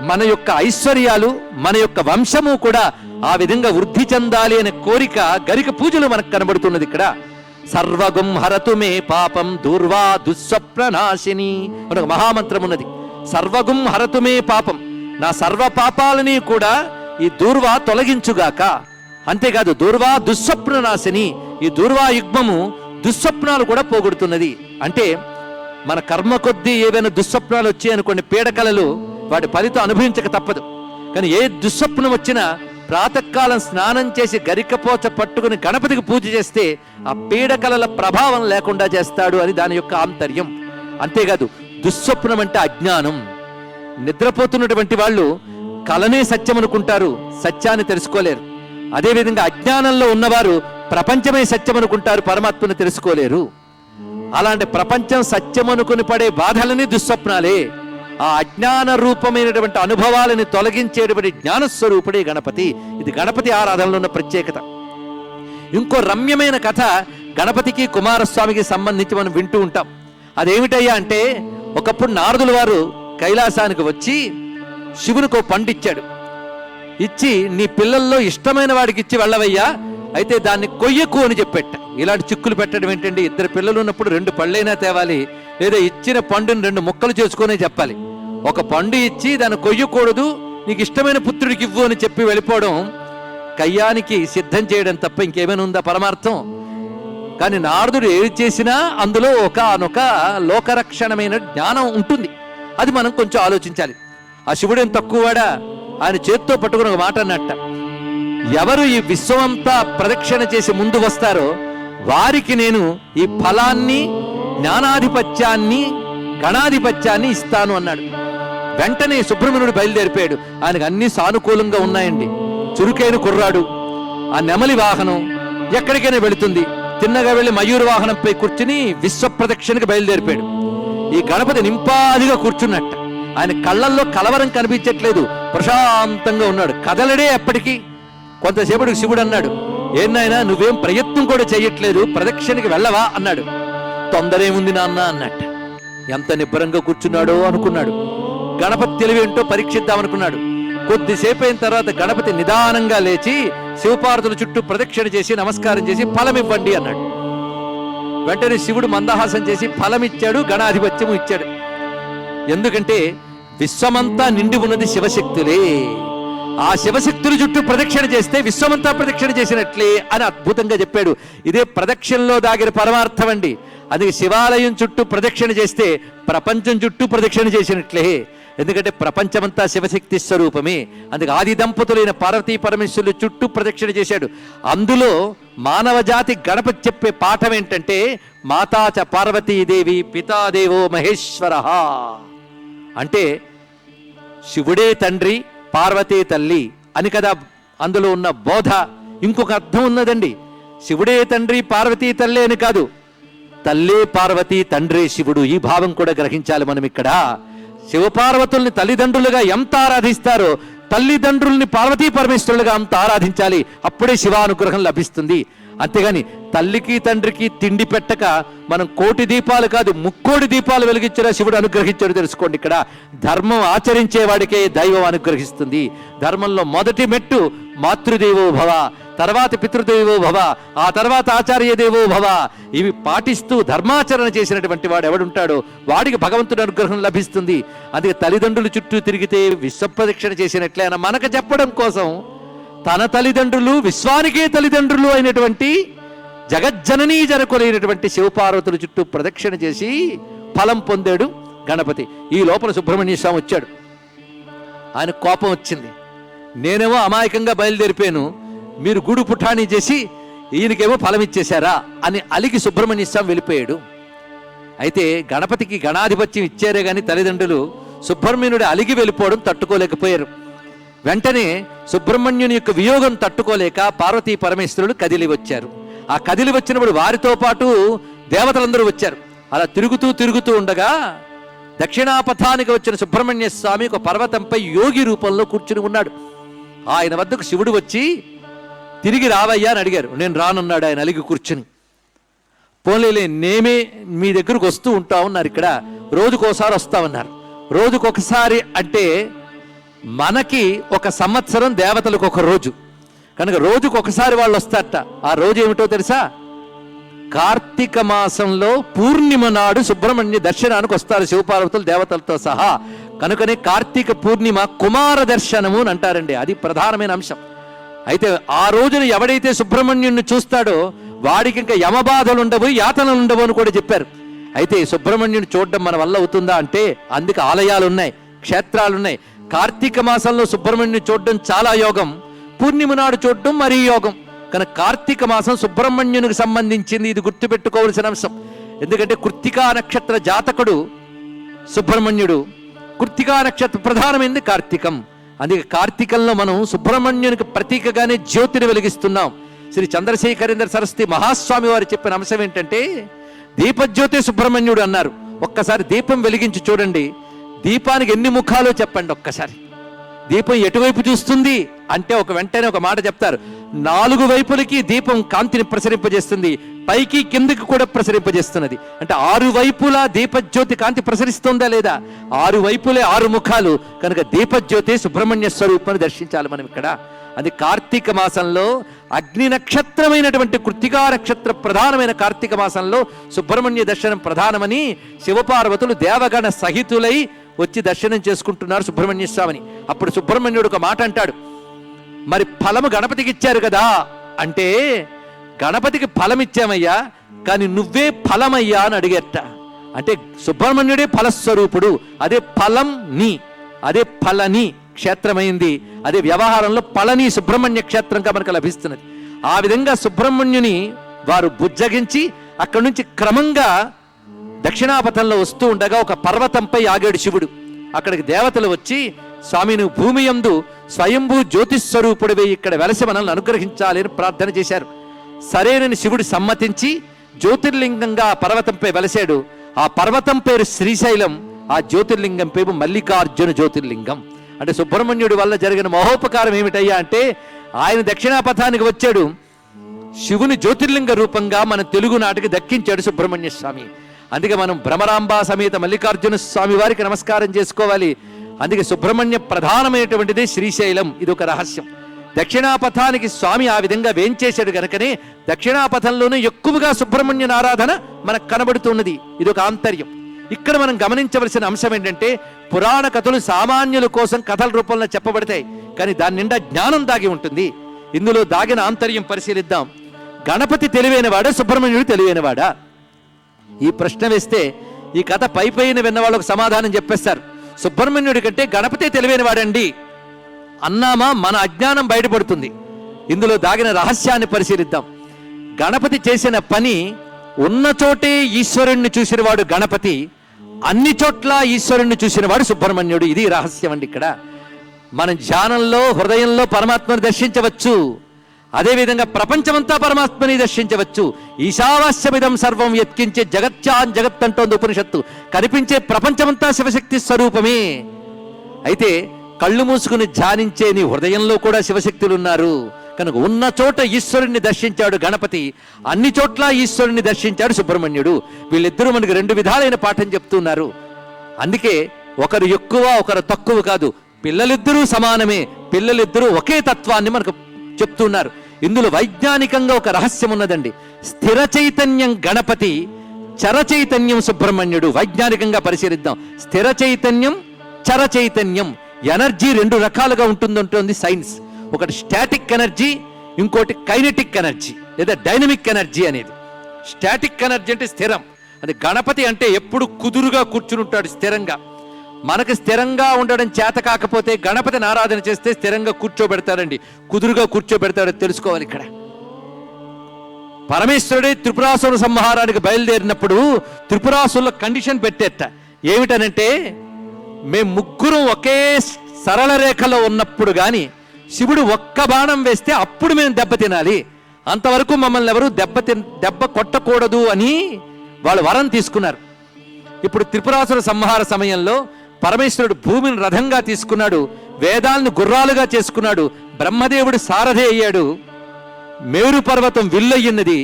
మన యొక్క ఐశ్వర్యాలు, మన యొక్క వంశము కూడా ఆ విధంగా వృద్ధి చెందాలి అనే కోరిక గరిక పూజలు మనకు కనబడుతున్నది ఇక్కడ. సర్వగుం హరతు మే పాపం దూర్వా దుస్వప్ననాశిని అని ఒక మహామంత్రం ఉన్నది. సర్వగుం హరతు మే పాపం, నా సర్వ పాపాలని కూడా ఈ దూర్వా తొలగించుగాక. అంతేకాదు దూర్వా దుస్వప్ననాశిని, ఈ దూర్వా యుగ్మము దుస్వప్నాలు కూడా పోగొడుతున్నది. అంటే మన కర్మ కొద్దీ ఏవైనా దుస్వప్నాలు వచ్చాయనుకోండి, పీడకలలు, వాటి ఫలితం అనుభవించక తప్పదు. కానీ ఏ దుస్వప్నం వచ్చినా ప్రాతకాలం స్నానం చేసి గరికపోచ పట్టుకుని గణపతికి పూజ చేస్తే ఆ పీడకలల ప్రభావం లేకుండా చేస్తాడు అని దాని యొక్క ఆంతర్యం. అంతేకాదు దుస్వప్నం అంటే అజ్ఞానం. నిద్రపోతున్నటువంటి వాళ్ళు కలనే సత్యం అనుకుంటారు, సత్యాన్ని తెలుసుకోలేరు. అదేవిధంగా అజ్ఞానంలో ఉన్నవారు ప్రపంచమే సత్యం అనుకుంటారు, పరమాత్మను తెలుసుకోలేరు. అలాంటి ప్రపంచం సత్యం అనుకుని పడే బాధలని దుస్వప్నాలే. ఆ అజ్ఞాన రూపమైనటువంటి అనుభవాలని తొలగించేటువంటి జ్ఞానస్వరూపుడే గణపతి. ఇది గణపతి ఆరాధనలో ఉన్న ప్రత్యేకత. ఇంకో రమ్యమైన కథ గణపతికి కుమారస్వామికి సంబంధించి మనం వింటూ ఉంటాం. అదేమిటయ్యా అంటే, ఒకప్పుడు నారదుల వారు కైలాసానికి వచ్చి శివునికి ఓ పండు ఇచ్చాడు. ఇచ్చి నీ పిల్లల్లో ఇష్టమైన వాడికి ఇచ్చి వెళ్ళవయ్యా, అయితే దాన్ని కొయ్యకు అని చెప్పెట్ట. ఇలాంటి చిక్కులు పెట్టడం ఏంటండి? ఇద్దరు పిల్లలు ఉన్నప్పుడు 2 పళ్ళైనా తేవాలి, లేదా ఇచ్చిన పండుని 2 ముక్కలు చేసుకునే చెప్పాలి. ఒక పండు ఇచ్చి దాన్ని కొయ్యకూడదు, నీకు ఇష్టమైన పుత్రుడికి ఇవ్వు అని చెప్పి వెళ్ళిపోవడం కయ్యానికి సిద్ధం చేయడం తప్ప ఇంకేమైనా ఉందా పరమార్థం? కానీ నారదుడు ఏది చేసినా అందులో ఒకనొక లోకరక్షణమైన జ్ఞానం ఉంటుంది. అది మనం కొంచెం ఆలోచించాలి. ఆ శివుడేం తక్కువవాడా? ఆయన చేత్తో పట్టుకుని ఒక మాట అన్నట్ట, ఎవరు ఈ విశ్వమంతా ప్రదక్షిణ చేసి ముందు వస్తారో వారికి నేను ఈ ఫలాన్ని, జ్ఞానాధిపత్యాన్ని, గణాధిపత్యాన్ని ఇస్తాను అన్నాడు. వెంటనే సుబ్రహ్మణ్యుడు బయలుదేరిపోయాడు. ఆయనకు అన్ని సానుకూలంగా ఉన్నాయండి. చురుకైన కుర్రాడు, ఆ నెమలి వాహనం ఎక్కడికైనా వెళుతుంది. తిన్నగా వెళ్ళి మయూర వాహనంపై కూర్చుని విశ్వ ప్రదక్షిణకి బయలుదేరిపోయాడు. ఈ గణపతి నింపాదిగా కూర్చున్నట్ట. ఆయన కళ్ళల్లో కలవరం కనిపించట్లేదు, ప్రశాంతంగా ఉన్నాడు, కదలడే. ఎప్పటికీ కొంతసేపటికి శివుడు అన్నాడు, ఏనాయనా నువ్వేం ప్రయత్నం కూడా చెయ్యట్లేదు, ప్రదక్షిణకి వెళ్ళవా అన్నాడు. తొందరేముంది నాన్న అన్నట్ట. ఎంత నిబ్బరంగా కూర్చున్నాడో అనుకున్నాడు. గణపతి తెలివేంటో పరీక్షిద్దామనుకున్నాడు. కొద్దిసేపు అయిన తర్వాత గణపతి నిదానంగా లేచి శివపార్వతుల చుట్టూ ప్రదక్షిణ చేసి నమస్కారం చేసి ఫలం ఇవ్వండి అన్నాడు. వెంటనే శివుడు మందహాసం చేసి ఫలం ఇచ్చాడు, గణాధిపత్యము ఇచ్చాడు. ఎందుకంటే విశ్వమంతా నిండి ఉన్నది శివశక్తులే. ఆ శివశక్తుల చుట్టూ ప్రదక్షిణ చేస్తే విశ్వమంతా ప్రదక్షిణ చేసినట్లే అని అద్భుతంగా చెప్పాడు. ఇదే ప్రదక్షిణలో దాగిన పరమార్థం అండి. అది శివాలయం చుట్టూ ప్రదక్షిణ చేస్తే ప్రపంచం చుట్టూ ప్రదక్షిణ చేసినట్లే. ఎందుకంటే ప్రపంచమంతా శివశక్తి స్వరూపమే. అందుకే ఆది దంపతులైన పార్వతీ పరమేశ్వరుల చుట్టూ ప్రదక్షిణ చేశాడు. అందులో మానవ జాతి గణపతి చెప్పే పాఠం ఏంటంటే, మాతాచ పార్వతీదేవి పితాదేవో మహేశ్వర. అంటే శివుడే తండ్రి, పార్వతీ తల్లి అని కదా అందులో ఉన్న బోధ. ఇంకొక అర్థం ఉన్నదండి. శివుడే తండ్రి, పార్వతీ తల్లి అని కాదు, తల్లే పార్వతి, తండ్రే శివుడు. ఈ భావం కూడా గ్రహించాలి మనం ఇక్కడ. శివపార్వతుల్ని తల్లిదండ్రులుగా ఎంత ఆరాధిస్తారో తల్లిదండ్రుల్ని పార్వతీ పరమేశ్వరులుగా అంత ఆరాధించాలి. అప్పుడే శివానుగ్రహం లభిస్తుంది. అంతేగాని తల్లికి తండ్రికి తిండి పెట్టక మనం 1,000,000 దీపాలు కాదు 3,000,000 దీపాలు వెలిగించినా శివుడు అనుగ్రహించాడు. తెలుసుకోండి, ఇక్కడ ధర్మం ఆచరించే వాడికే దైవం అనుగ్రహిస్తుంది. ధర్మంలో మొదటి మెట్టు మాతృదేవో భవ, తర్వాత పితృదేవో భవ, ఆ తర్వాత ఆచార్య దేవో భవ, ఇవి పాటిస్తూ ధర్మాచరణ చేసినటువంటి వాడు ఎవడుంటాడో వాడికి భగవంతుడి అనుగ్రహం లభిస్తుంది. అందుకే తల్లిదండ్రులు చుట్టూ తిరిగితే విశ్వప్రదక్షిణ చేసినట్లే అని మనకు చెప్పడం కోసం తన తల్లిదండ్రులు విశ్వానికే తల్లిదండ్రులు అయినటువంటి జగజ్జననీ జనకులైనటువంటి శివపార్వతుల చుట్టూ ప్రదక్షిణ చేసి ఫలం పొందాడు గణపతి. ఈ లోపల సుబ్రహ్మణ్య స్వామి వచ్చాడు. ఆయన కోపం వచ్చింది. నేనేమో అమాయకంగా బయలుదేరిపోయాను, మీరు గూడు పుఠాణి చేసి ఈయనకేమో ఫలం ఇచ్చేశారా అని అలిగి సుబ్రహ్మణ్య స్వామి వెళ్ళిపోయాడు. అయితే గణపతికి గణాధిపత్యం ఇచ్చారే గాని తల్లిదండ్రులు సుబ్రహ్మణ్యుడు అలిగి వెళ్ళిపోవడం తట్టుకోలేకపోయారు. వెంటనే సుబ్రహ్మణ్యుని యొక్క వియోగం తట్టుకోలేక పార్వతీ పరమేశ్వరుడు కదిలి వచ్చారు. ఆ కదిలి వచ్చినప్పుడు వారితో పాటు దేవతలందరూ వచ్చారు. అలా తిరుగుతూ ఉండగా దక్షిణాపథానికి వచ్చిన సుబ్రహ్మణ్య స్వామి ఒక పర్వతంపై యోగి రూపంలో కూర్చుని ఉన్నాడు. ఆయన వద్దకు శివుడు వచ్చి తిరిగి రావయ్యా అని అడిగారు. నేను రానున్నాడు ఆయన అలిగి కూర్చుని. పోలేలే, నేమే మీ దగ్గరకు వస్తూ ఉంటా ఉన్నారు, ఇక్కడ రోజుకోసారి వస్తామన్నారు. రోజుకొకసారి అంటే మనకి ఒక సంవత్సరం, దేవతలకు ఒక రోజు కనుక రోజుకొకసారి వాళ్ళు వస్తారట. ఆ రోజు ఏమిటో తెలుసా? కార్తీక మాసంలో పూర్ణిమ నాడు సుబ్రహ్మణ్య దర్శనానికి వస్తారు శివపార్వతులు దేవతలతో సహా. కనుకనే కార్తీక పూర్ణిమ కుమార దర్శనము అని అంటారండి. అది ప్రధానమైన అంశం. అయితే ఆ రోజున ఎవడైతే సుబ్రహ్మణ్యుణ్ణి చూస్తాడో వాడికి ఇంకా యమబాధలు ఉండవు, యాతనలు ఉండవు అని కూడా చెప్పారు. అయితే సుబ్రహ్మణ్యుని చూడడం మన వల్ల అవుతుందా అంటే అందుకు ఆలయాలు ఉన్నాయి, క్షేత్రాలు ఉన్నాయి. కార్తీక మాసంలో సుబ్రహ్మణ్యుని చూడడం చాలా యోగం, పూర్ణిమ నాడు చూడడం మరీ యోగం. కనుక కార్తీక మాసం సుబ్రహ్మణ్యునికి సంబంధించింది, ఇది గుర్తుపెట్టుకోవలసిన అంశం. ఎందుకంటే కృత్తికా నక్షత్ర జాతకుడు సుబ్రహ్మణ్యుడు, కృత్తికా నక్షత్ర ప్రధానమైంది కార్తీకం. అందుకే కార్తీకంలో మనం సుబ్రహ్మణ్యునికి ప్రతీకగానే జ్యోతిని వెలిగిస్తున్నాం. శ్రీ చంద్రశేఖరేంద్ర సరస్వతి మహాస్వామి వారు చెప్పిన అంశం ఏంటంటే దీపజ్యోతి సుబ్రహ్మణ్యుడు అన్నారు. ఒక్కసారి దీపం వెలిగించి చూడండి, దీపానికి ఎన్ని ముఖాలో చెప్పండి. ఒక్కసారి దీపం ఎటువైపు చూస్తుంది అంటే వెంటనే ఒక మాట చెప్తారు. 4 వైపులకి దీపం కాంతిని ప్రసరింపజేస్తుంది, పైకి కిందకి కూడా ప్రసరింపజేస్తున్నది. అంటే 6 వైపులా దీపజ్యోతి కాంతి ప్రసరిస్తుందా లేదా? 6 వైపులే 6 ముఖాలు. కనుక దీపజ్యోతి సుబ్రహ్మణ్య స్వరూపాన్ని దర్శించాలి మనం ఇక్కడ. అది కార్తీక మాసంలో అగ్ని నక్షత్రమైనటువంటి కృత్తికా నక్షత్ర ప్రధానమైన కార్తీక మాసంలో సుబ్రహ్మణ్య దర్శనం ప్రధానమని శివపార్వతులు దేవగణ సహితులై వచ్చి దర్శనం చేసుకుంటున్నారు సుబ్రహ్మణ్య స్వామిని. అప్పుడు సుబ్రహ్మణ్యుడు ఒక మాట అంటాడు, మరి ఫలము గణపతికి ఇచ్చారు కదా అంటే, గణపతికి ఫలం ఇచ్చామయ్యా కానీ నువ్వే ఫలమయ్యా అని అడిగేట. అంటే సుబ్రహ్మణ్యుడే ఫలస్వరూపుడు, అదే ఫలం నీ, అదే ఫలని క్షేత్రమైంది. అదే వ్యవహారంలో పళని సుబ్రహ్మణ్య క్షేత్రంగా మనకు లభిస్తున్నది. ఆ విధంగా సుబ్రహ్మణ్యుని వారు బుజ్జగించి అక్కడి నుంచి క్రమంగా దక్షిణాపథంలో వస్తూ ఉండగా ఒక పర్వతంపై ఆగాడు శివుడు. అక్కడికి దేవతలు వచ్చి, స్వామి నువ్వు భూమి యందు స్వయంభూ జ్యోతిస్వరూపుడివై ఇక్కడ వెలసి మనల్ని అనుగ్రహించాలి అని ప్రార్థన చేశారు. సరేనని శివుడు సమ్మతించి జ్యోతిర్లింగంగా ఆ పర్వతంపై వెలసాడు. ఆ పర్వతం పేరు శ్రీశైలం, ఆ జ్యోతిర్లింగం పేరు మల్లికార్జున జ్యోతిర్లింగం. అంటే సుబ్రహ్మణ్యుడి వల్ల జరిగిన మహోపకారం ఏమిటయ్యా అంటే ఆయన దక్షిణాపథానికి వచ్చాడు, శివుని జ్యోతిర్లింగ రూపంగా మన తెలుగు నాటికి దక్కించాడు సుబ్రహ్మణ్య స్వామి. అందుకే మనం భ్రమరాంబ సమేత మల్లికార్జున స్వామి వారికి నమస్కారం చేసుకోవాలి. అందుకే సుబ్రహ్మణ్య ప్రధానమైనటువంటిది శ్రీశైలం. ఇది ఒక రహస్యం. దక్షిణాపథానికి స్వామి ఆ విధంగా వేంచేశాడు గనుకనే దక్షిణాపథంలోనే ఎక్కువగా సుబ్రహ్మణ్యుని ఆరాధన మనకు కనబడుతున్నది. ఇది ఒక ఆంతర్యం. ఇక్కడ మనం గమనించవలసిన అంశం ఏంటంటే పురాణ కథలు సామాన్యుల కోసం కథల రూపంలో చెప్పబడతాయి, కానీ దాని నిండా జ్ఞానం దాగి ఉంటుంది. ఇందులో దాగిన ఆంతర్యం పరిశీలిద్దాం. గణపతి తెలివైనవాడా, సుబ్రహ్మణ్యుడు తెలివైనవాడా? ఈ ప్రశ్న వేస్తే ఈ కథ పైన విన్న వాళ్ళకు సమాధానం చెప్పేస్తారు. సుబ్రహ్మణ్యుడి కంటే గణపతి తెలివైనవాడండి అన్నామా మన అజ్ఞానం బయటపడుతుంది. ఇందులో దాగిన రహస్యాన్ని పరిశీలిద్దాం. గణపతి చేసిన పని ఉన్న చోటే ఈశ్వరుణ్ణి చూసినవాడు గణపతి, అన్ని చోట్ల ఈశ్వరుణ్ణి చూసినవాడు సుబ్రహ్మణ్యుడు. ఇది రహస్యం అండి. ఇక్కడ మనం ధ్యానంలో హృదయంలో పరమాత్మను దర్శించవచ్చు, అదేవిధంగా ప్రపంచమంతా పరమాత్మని దర్శించవచ్చు. ఈశావాస్యమిదం సర్వం యత్కించే జగత్యాన్ జగత్ అంటోంది ఉపనిషత్తు. కనిపించే ప్రపంచమంతా శివశక్తి స్వరూపమే. అయితే కళ్ళు మూసుకుని ధ్యానించే నీ హృదయంలో కూడా శివశక్తులు ఉన్నారు. కనుక ఉన్న చోట ఈశ్వరుణ్ణి దర్శించాడు గణపతి, అన్ని చోట్ల ఈశ్వరుణ్ణి దర్శించాడు సుబ్రహ్మణ్యుడు. వీళ్ళిద్దరూ మనకు 2 విధాలైన పాఠం చెప్తున్నారు. అందుకే ఒకరు ఎక్కువ ఒకరు తక్కువ కాదు, పిల్లలిద్దరూ సమానమే, పిల్లలిద్దరూ ఒకే తత్వాన్ని మనకు చెప్తున్నారు. ఇందులో వైజ్ఞానికంగా ఒక రహస్యం ఉన్నదండి. స్థిర చైతన్యం గణపతి, చర చైతన్యం సుబ్రహ్మణ్యుడు. వైజ్ఞానికంగా పరిశీలిద్దాం. స్థిర చైతన్యం, చర చైతన్యం. ఎనర్జీ రెండు రకాలుగా ఉంటుందంటుంది సైన్స్. ఒకటి స్టాటిక్ ఎనర్జీ, ఇంకోటి కైనెటిక్ ఎనర్జీ లేదా డైనమిక్ ఎనర్జీ అనేది. స్టాటిక్ ఎనర్జీ అంటే స్థిరం. అది గణపతి అంటే ఎప్పుడు కుదురుగా కూర్చుని ఉంటాడు స్థిరంగా. మనకు స్థిరంగా ఉండడం చేత కాకపోతే గణపతిని ఆరాధన చేస్తే స్థిరంగా కూర్చోబెడతారండి, కుదురుగా కూర్చోబెడతాడో తెలుసుకోవాలి. ఇక్కడ పరమేశ్వరుడే త్రిపురాసుర సంహారానికి బయలుదేరినప్పుడు త్రిపురాసుల కండిషన్ పెట్టేట. ఏమిటనంటే, మేము ముగ్గురం ఒకే సరళ రేఖలో ఉన్నప్పుడు గాని శివుడు ఒక్క బాణం వేస్తే అప్పుడు మేము దెబ్బ తినాలి, అంతవరకు మమ్మల్ని ఎవరు దెబ్బ కొట్టకూడదు అని వాళ్ళు వరం తీసుకున్నారు. ఇప్పుడు త్రిపురాసుర సంహార సమయంలో పరమేశ్వరుడు భూమిని రథంగా తీసుకున్నాడు, వేదాలను గుర్రాలుగా చేసుకున్నాడు, బ్రహ్మదేవుడు సారథి అయ్యాడు, మేరు పర్వతం విల్లయ్యినది,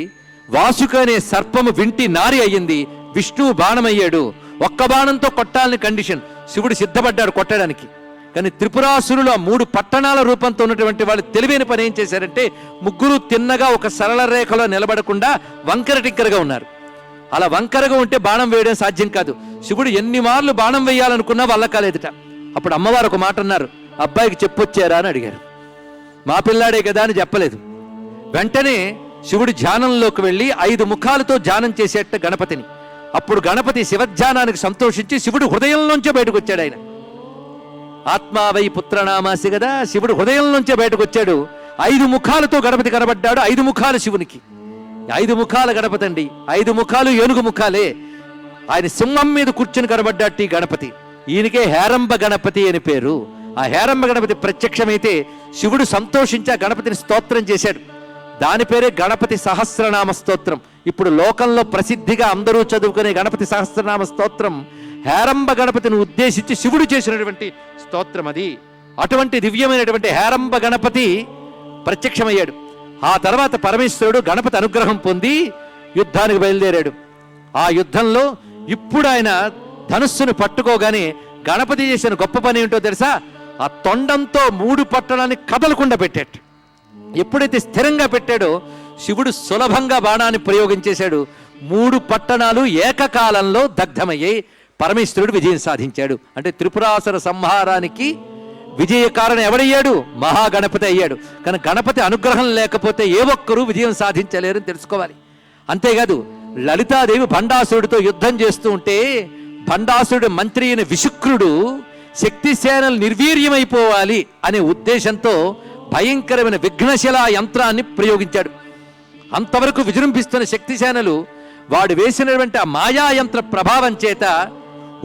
వాసుక అనే సర్పము వింటి నారి అయ్యింది, విష్ణువు బాణమయ్యాడు. ఒక్క బాణంతో కొట్టాలని కండిషన్. శివుడు సిద్ధపడ్డాడు కొట్టడానికి. కానీ త్రిపురాసురులు ఆ 3 పట్టణాల రూపంతో ఉన్నటువంటి వాళ్ళు తెలివైన పని ఏం చేశారంటే, ముగ్గురు తిన్నగా ఒక సరళ రేఖలో నిలబడకుండా వంకర టిక్కరగా ఉన్నారు. అలా వంకరగా ఉంటే బాణం వేయడం సాధ్యం కాదు. శివుడు ఎన్ని మార్లు బాణం వేయాలనుకున్నా వల్ల కాలేదుట. అప్పుడు అమ్మవారు ఒక మాట అన్నారు, అబ్బాయికి చెప్పొచ్చారా అని అడిగారు. మా పిల్లాడే కదా అని చెప్పలేదు. వెంటనే శివుడు ధ్యానంలోకి వెళ్ళి 5 ముఖాలతో ధ్యానం చేసేట గణపతిని. అప్పుడు గణపతి శివధ్యానానికి సంతోషించి శివుడు హృదయంలోంచే బయటకు వచ్చాడు. ఆయన ఆత్మావై పుత్రనామాసి కదా, శివుడు హృదయంలోంచే బయటకు వచ్చాడు. 5 ముఖాలతో గణపతి కనబడ్డాడు. 5 ముఖాలు శివునికి. 5 ముఖాల గణపతి అండి. 5 ముఖాలు ఏనుగు ముఖాలే. ఆయన సింహం మీద కూర్చుని కనబడ్డాడు ఈ గణపతి. ఈయనకే హేరంబ గణపతి అని పేరు. ఆ హేరంబ గణపతి ప్రత్యక్షమైతే శివుడు సంతోషించి ఆ గణపతిని స్తోత్రం చేశాడు. దాని పేరే గణపతి సహస్రనామ స్తోత్రం. ఇప్పుడు లోకంలో ప్రసిద్ధిగా అందరూ చదువుకునే గణపతి సహస్రనామ స్తోత్రం హేరంబ గణపతిని ఉద్దేశించి శివుడు చేసినటువంటి స్తోత్రం అది. అటువంటి దివ్యమైనటువంటి హేరంబ గణపతి ప్రత్యక్షమయ్యాడు. ఆ తర్వాత పరమేశ్వరుడు గణపతి అనుగ్రహం పొంది యుద్ధానికి బయలుదేరాడు. ఆ యుద్ధంలో ఇప్పుడు ఆయన ధనుస్సును పట్టుకోగానే గణపతి చేసిన గొప్ప పని ఏంటో తెలుసా? ఆ తొండంతో 3 పట్టణాన్ని కదలకుండా పెట్టాడు. ఎప్పుడైతే స్థిరంగా పెట్టాడో శివుడు సులభంగా బాణాన్ని ప్రయోగించేశాడు. 3 పట్టణాలు ఏకకాలంలో దగ్ధమయ్యాయి. పరమేశ్వరుడు విజయం సాధించాడు. అంటే త్రిపురాసుర సంహారానికి విజయ కారణం ఎవడయ్యాడు? మహాగణపతి అయ్యాడు. కానీ గణపతి అనుగ్రహం లేకపోతే ఏ ఒక్కరూ విజయం సాధించలేరని తెలుసుకోవాలి. అంతేకాదు, లలితాదేవి భండాసురుడితో యుద్ధం చేస్తూ ఉంటే భండాసురుడు మంత్రి అయిన విశుక్రుడు శక్తిసేనలు నిర్వీర్యమైపోవాలి అనే ఉద్దేశంతో భయంకరమైన విఘ్నశిలా యంత్రాన్ని ప్రయోగించాడు. అంతవరకు విజృంభిస్తున్న శక్తిసేనలు వాడు వేసినటువంటి ఆ మాయాయంత్ర ప్రభావం చేత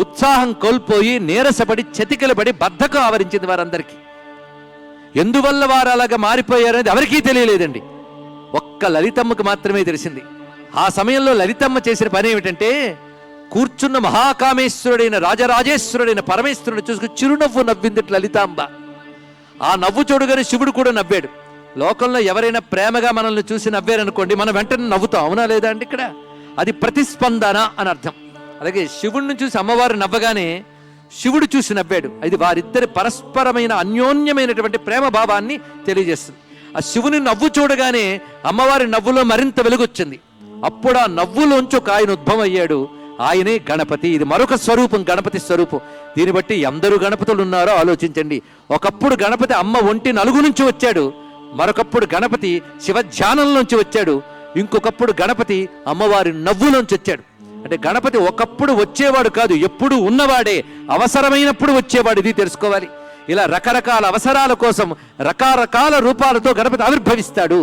ఉత్సాహం కోల్పోయి నీరసపడి చతికిలబడి బద్ధకం ఆవరించింది వారందరికీ. ఎందువల్ల వారు అలాగా మారిపోయారనేది ఎవరికీ తెలియలేదండి. ఒక్క లలితమ్మకు మాత్రమే తెలిసింది. ఆ సమయంలో లలితమ్మ చేసిన పని ఏమిటంటే, కూర్చున్న మహాకామేశ్వరుడైన రాజరాజేశ్వరుడైన పరమేశ్వరుడు చూసుకుని చిరునవ్వు నవ్వింది లలితాంబ. ఆ నవ్వు చూడగానే శివుడు కూడా నవ్వాడు. లోకంలో ఎవరైనా ప్రేమగా మనల్ని చూసి నవ్వారనుకోండి, మనం వెంటనే నవ్వుతాం, అవునా లేదా అండి? ఇక్కడ అది ప్రతిస్పందన అని అర్థం. అలాగే శివుడిని చూసి అమ్మవారు నవ్వగానే శివుడు చూసి నవ్వాడు. అది వారిద్దరి పరస్పరమైన అన్యోన్యమైనటువంటి ప్రేమ భావాన్ని తెలియజేస్తుంది. ఆ శివుని నవ్వు చూడగానే అమ్మవారి నవ్వులో మరింత వెలుగొచ్చింది. అప్పుడు ఆ నవ్వులోంచి ఒక ఆయన ఉద్భవం అయ్యాడు. ఆయనే గణపతి. ఇది మరొక స్వరూపం, గణపతి స్వరూపం. దీన్ని బట్టి ఎందరు గణపతులు ఉన్నారో ఆలోచించండి. ఒకప్పుడు గణపతి అమ్మ ఒంటి నలుగు నుంచి వచ్చాడు, మరొకప్పుడు గణపతి శివధ్యానంలోంచి వచ్చాడు, ఇంకొకప్పుడు గణపతి అమ్మవారి నవ్వులోంచి వచ్చాడు. అంటే గణపతి ఒకప్పుడు వచ్చేవాడు కాదు, ఎప్పుడు ఉన్నవాడే, అవసరమైనప్పుడు వచ్చేవాడు. ఇది తెలుసుకోవాలి. ఇలా రకరకాల అవసరాల కోసం రకరకాల రూపాలతో గణపతి ఆవిర్భవిస్తాడు.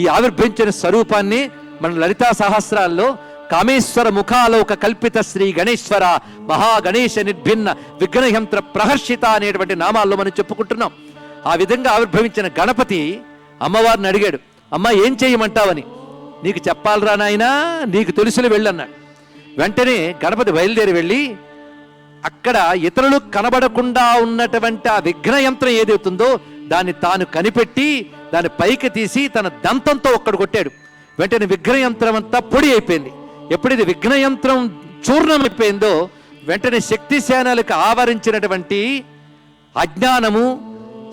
ఈ ఆవిర్భవించిన స్వరూపాన్ని మన లలితా సహస్రాల్లో కామేశ్వర ముఖాలోక కల్పిత శ్రీ గణేశ్వర మహాగణేశ నిర్భిన్న విఘ్నయంత్ర ప్రహర్షిత అనేటువంటి నామాల్లో మనం చెప్పుకుంటున్నాం. ఆ విధంగా ఆవిర్భవించిన గణపతి అమ్మవారిని అడిగాడు, అమ్మ ఏం చేయమంటావని. నీకు చెప్పాలరా నాయనా, నీకు తెలుసులు వెళ్ళన్నాడు. వెంటనే గణపతి బయలుదేరి వెళ్ళి అక్కడ ఇతరులు కనబడకుండా ఉన్నటువంటి ఆ విఘ్నయంత్రం ఏదవుతుందో దాన్ని తాను కనిపెట్టి దాన్ని పైకి తీసి తన దంతంతో ఒక్కడు కొట్టాడు. వెంటనే విఘ్నయంత్రం అంతా పొడి అయిపోయింది. ఎప్పుడైతే విఘ్నయంత్రం చూర్ణమైపోయిందో వెంటనే శక్తిసేనలకు ఆవరించినటువంటి అజ్ఞానము,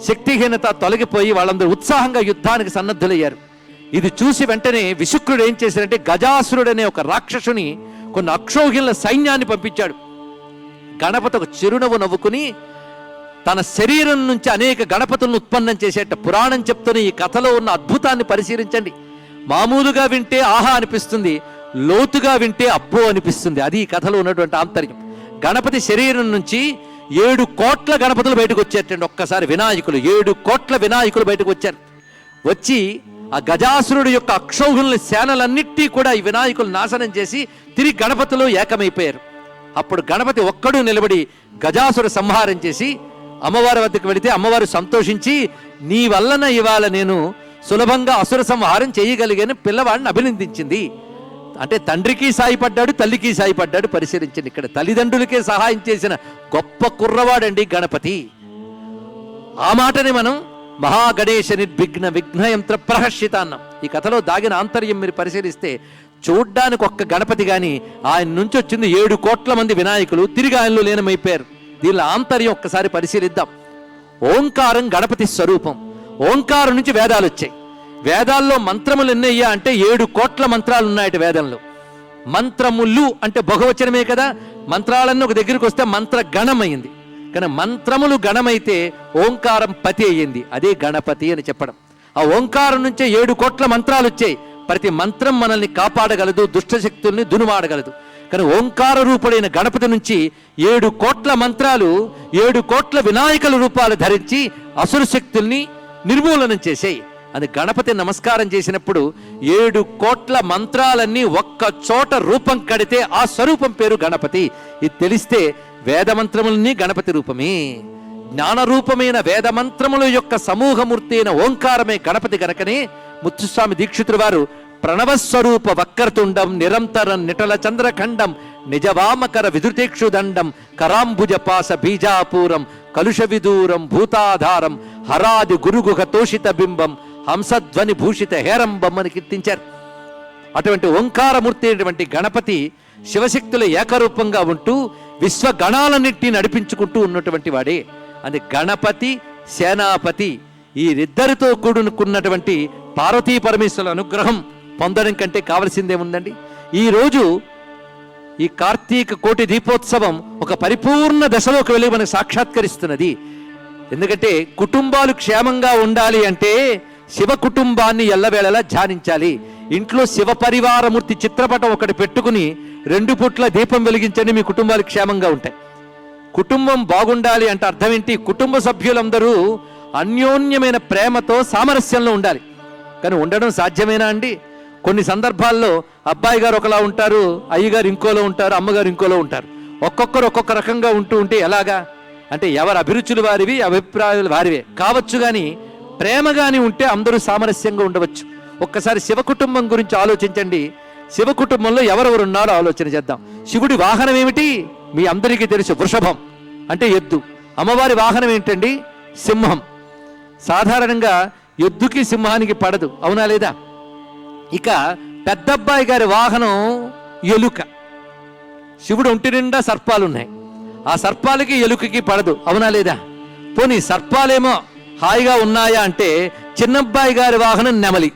శక్తిహీనత తొలగిపోయి వాళ్ళందరూ ఉత్సాహంగా యుద్ధానికి సన్నద్ధులయ్యారు. ఇది చూసి వెంటనే విశుక్రుడు ఏం చేశాడంటే గజాసురుడు అనే ఒక రాక్షసుని కొన్ని అక్షౌహిణుల సైన్యాన్ని పంపించాడు. గణపతి ఒక చిరునవ్వు నవ్వుకుని తన శరీరం నుంచి అనేక గణపతులను ఉత్పన్నం చేసేట పురాణం చెప్తున్న ఈ కథలో ఉన్న అద్భుతాన్ని పరిశీలించండి. మామూలుగా వింటే ఆహా అనిపిస్తుంది, లోతుగా వింటే అబ్బో అనిపిస్తుంది. అది ఈ కథలో ఉన్నటువంటి ఆంతర్యం. గణపతి శరీరం నుంచి 7 కోట్ల గణపతులు బయటకు వచ్చేటండి. ఒక్కసారి వినాయకులు 7 కోట్ల వినాయకులు బయటకు వచ్చారు. వచ్చి ఆ గజాసురుడు యొక్క అక్షౌహిణుల సేనలన్నిటి కూడా ఈ వినాయకులు నాశనం చేసి తిరిగి గణపతిలో ఏకమైపోయారు. అప్పుడు గణపతి ఒక్కడు నిలబడి గజాసుర సంహారం చేసి అమ్మవారి వద్దకు వెళితే అమ్మవారు సంతోషించి నీ వలన ఇవాళ నేను సులభంగా అసుర సంహారం చేయగలిగాను పిల్లవాడిని అభినందించింది. అంటే తండ్రికి సాయపడ్డాడు, తల్లికి సాయపడ్డాడు. పరిశీలించండి, ఇక్కడ తల్లిదండ్రులకే సహాయం చేసిన గొప్ప కుర్రవాడండి గణపతి. ఆ మాటని మనం మహాగణేశ నిర్విఘ్న విఘ్నయంత్ర ప్రహర్షిత అన్నాం. ఈ కథలో దాగిన ఆంతర్యం మీరు పరిశీలిస్తే చూడ్డానికి ఒక్క గణపతి గాని ఆయన నుంచి వచ్చింది 7 కోట్ల మంది వినాయకులు తిరిగి ఆయనలో లీనమైపోయారు. దీనిలో ఆంతర్యం ఒక్కసారి పరిశీలిద్దాం. ఓంకారం గణపతి స్వరూపం. ఓంకారం నుంచి వేదాలు వచ్చాయి. వేదాల్లో మంత్రములు ఎన్నయ్యా అంటే 7 కోట్ల మంత్రాలు ఉన్నాయట వేదంలో. మంత్రములు అంటే బహువచనమే కదా. మంత్రాలన్నీ ఒక దగ్గరికి వస్తే మంత్ర గణమైంది. కానీ మంత్రములు గణమైతే ఓంకారం పతి అయ్యింది. అదే గణపతి అని చెప్పడం. ఆ ఓంకారం నుంచే 7 కోట్ల మంత్రాలు వచ్చాయి. ప్రతి మంత్రం మనల్ని కాపాడగలదు, దుష్టశక్తుల్ని దునుమాడగలదు. కానీ ఓంకార రూపుడైన గణపతి నుంచి 7 కోట్ల మంత్రాలు 7 కోట్ల వినాయకుల రూపాలు ధరించి అసుర శక్తుల్ని నిర్మూలనం చేసాయి. అది గణపతి నమస్కారం చేసినప్పుడు 7 కోట్ల మంత్రాలన్నీ ఒక్క చోట రూపం కడితే ఆ స్వరూపం పేరు గణపతి. ఇది తెలిస్తే వేదమంత్రములన్నీ గణపతి రూపమే. జ్ఞానరూపమైన వేదమంత్రముల యొక్క సమూహమూర్తి అయిన ఓంకారమే గణపతి గనకనే ముత్తుస్వామి దీక్షితులు వారు ప్రణవస్వరూప వక్రతుండం నిరంతరం నిటల చంద్రఖండం నిజవామకర విధృతేక్షుదండం కరాంబుజ పాస బీజాపూరం కలుష విదూరం భూతాధారం హరాది గురుగుహ తోషిత బింబం హంసధ్వని భూషిత హేరంబం అని కీర్తించారు. అటువంటి ఓంకారమూర్తి అయినటువంటి గణపతి శివశక్తుల ఏకరూపంగా ఉంటూ విశ్వగణాలన్నింటినీ నడిపించుకుంటూ ఉన్నటువంటి వాడే. అది గణపతి సేనాపతి ఈ ఇద్దరితో కూడుకున్నటువంటి పార్వతీ పరమేశ్వరుల అనుగ్రహం పొందడం కంటే కావలసిందేముందండి. ఈరోజు ఈ కార్తీక కోటి దీపోత్సవం ఒక పరిపూర్ణ దశలోకి వెళ్ళి మనకు సాక్షాత్కరిస్తున్నది. ఎందుకంటే కుటుంబాలు క్షేమంగా ఉండాలి అంటే శివ కుటుంబాన్ని ఎల్లవేళలా ధ్యానించాలి. ఇంట్లో శివ పరివారమూర్తి చిత్రపటం ఒకటి పెట్టుకుని 2 పూట్ల దీపం వెలిగించండి, మీ కుటుంబాలు క్షేమంగా ఉంటాయి. కుటుంబం బాగుండాలి అంటే అర్థం ఏంటి? కుటుంబ సభ్యులందరూ అన్యోన్యమైన ప్రేమతో సామరస్యంలో ఉండాలి. కానీ ఉండడం సాధ్యమేనా అండి? కొన్ని సందర్భాల్లో అబ్బాయి గారు ఒకలా ఉంటారు, అయ్యగారు ఇంకోలో ఉంటారు, అమ్మగారు ఇంకోలో ఉంటారు. ఒక్కొక్కరు ఒక్కొక్క రకంగా ఉంటే ఎలాగా? అంటే ఎవరి అభిరుచులు వారివి, అభిప్రాయాలు వారివే కావచ్చు. కానీ ప్రేమగాని ఉంటే అందరూ సామరస్యంగా ఉండవచ్చు. ఒక్కసారి శివ కుటుంబం గురించి ఆలోచించండి. శివ కుటుంబంలో ఎవరెవరు ఉన్నారో ఆలోచన చేద్దాం. శివుడి వాహనం ఏమిటి? మీ అందరికీ తెలుసు, వృషభం అంటే ఎద్దు. అమ్మవారి వాహనం ఏంటండి? సింహం. సాధారణంగా ఎద్దుకి సింహానికి పడదు, అవునా లేదా? ఇక పెద్దబ్బాయి గారి వాహనం ఎలుక. శివుడు ఒంటి నిండా సర్పాలున్నాయి, ఆ సర్పాలకి ఎలుకకి పడదు, అవునా లేదా? పోనీ సర్పాలేమో హాయిగా ఉన్నాయా అంటే చిన్నబ్బాయి గారి వాహనం నెమలి.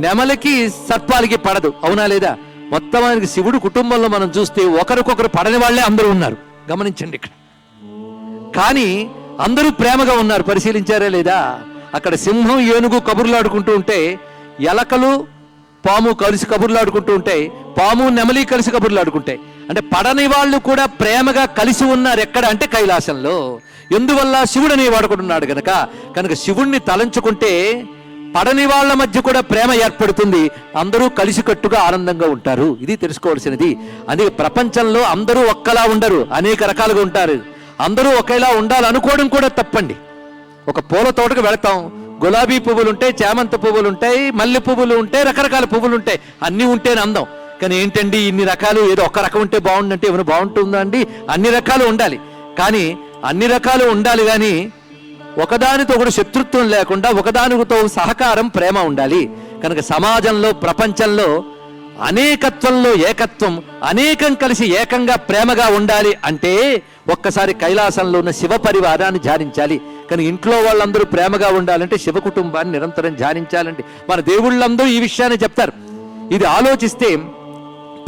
నెమలికి సర్పాలకి పడదు, అవునా లేదా? మొత్తానికి శివుడు కుటుంబంలో మనం చూస్తే ఒకరికొకరు పడని వాళ్ళే అందరూ ఉన్నారు. గమనించండి ఇక్కడ. కానీ అందరూ ప్రేమగా ఉన్నారు. పరిశీలించారా లేదా? అక్కడ సింహం ఏనుగు కబుర్లాడుకుంటూ ఉంటే ఎలకలు పాము కలిసి కబుర్లాడుకుంటూ ఉంటాయి, పాము నెమలి కలిసి కబుర్లాడుకుంటాయి. అంటే పడని వాళ్ళు కూడా ప్రేమగా కలిసి ఉన్నారు. ఎక్కడ అంటే కైలాసంలో. ఎందువల్ల? శివుడు అనే వాడుకుంటున్నాడు గనక. కనుక శివుణ్ణి తలంచుకుంటే పడని వాళ్ళ మధ్య కూడా ప్రేమ ఏర్పడుతుంది, అందరూ కలిసికట్టుగా ఆనందంగా ఉంటారు. ఇది తెలుసుకోవాల్సినది. అందుకే ప్రపంచంలో అందరూ ఒక్కలా ఉండరు, అనేక రకాలుగా ఉంటారు. అందరూ ఒకేలా ఉండాలనుకోవడం కూడా తప్పండి. ఒక పూల తోటకు వెళతాం, గులాబీ పువ్వులు ఉంటాయి, చామంతి పువ్వులు ఉంటాయి, మల్లె పువ్వులు ఉంటాయి, రకరకాల పువ్వులు ఉంటాయి. అన్నీ ఉంటేనే అందం. కానీ ఏంటండి ఇన్ని రకాలు? ఏదో ఒక్క రకం ఉంటే బాగుండంటే ఏమైనా బాగుంటుందా అండి? అన్ని రకాలు ఉండాలి. కానీ అన్ని రకాలు ఉండాలి కానీ ఒకదానితో ఒకటి శత్రుత్వం లేకుండా ఒకదానితో సహకారం, ప్రేమ ఉండాలి. కనుక సమాజంలో, ప్రపంచంలో అనేకత్వంలో ఏకత్వం, అనేకం కలిసి ఏకంగా ప్రేమగా ఉండాలి అంటే ఒక్కసారి కైలాసంలో ఉన్న శివ పరివారాన్ని ధ్యానించాలి. కానీ ఇంట్లో వాళ్ళందరూ ప్రేమగా ఉండాలంటే శివ కుటుంబాన్ని నిరంతరం ధ్యానించాలండి. మన దేవుళ్ళందరూ ఈ విషయాన్ని చెప్తారు. ఇది ఆలోచిస్తే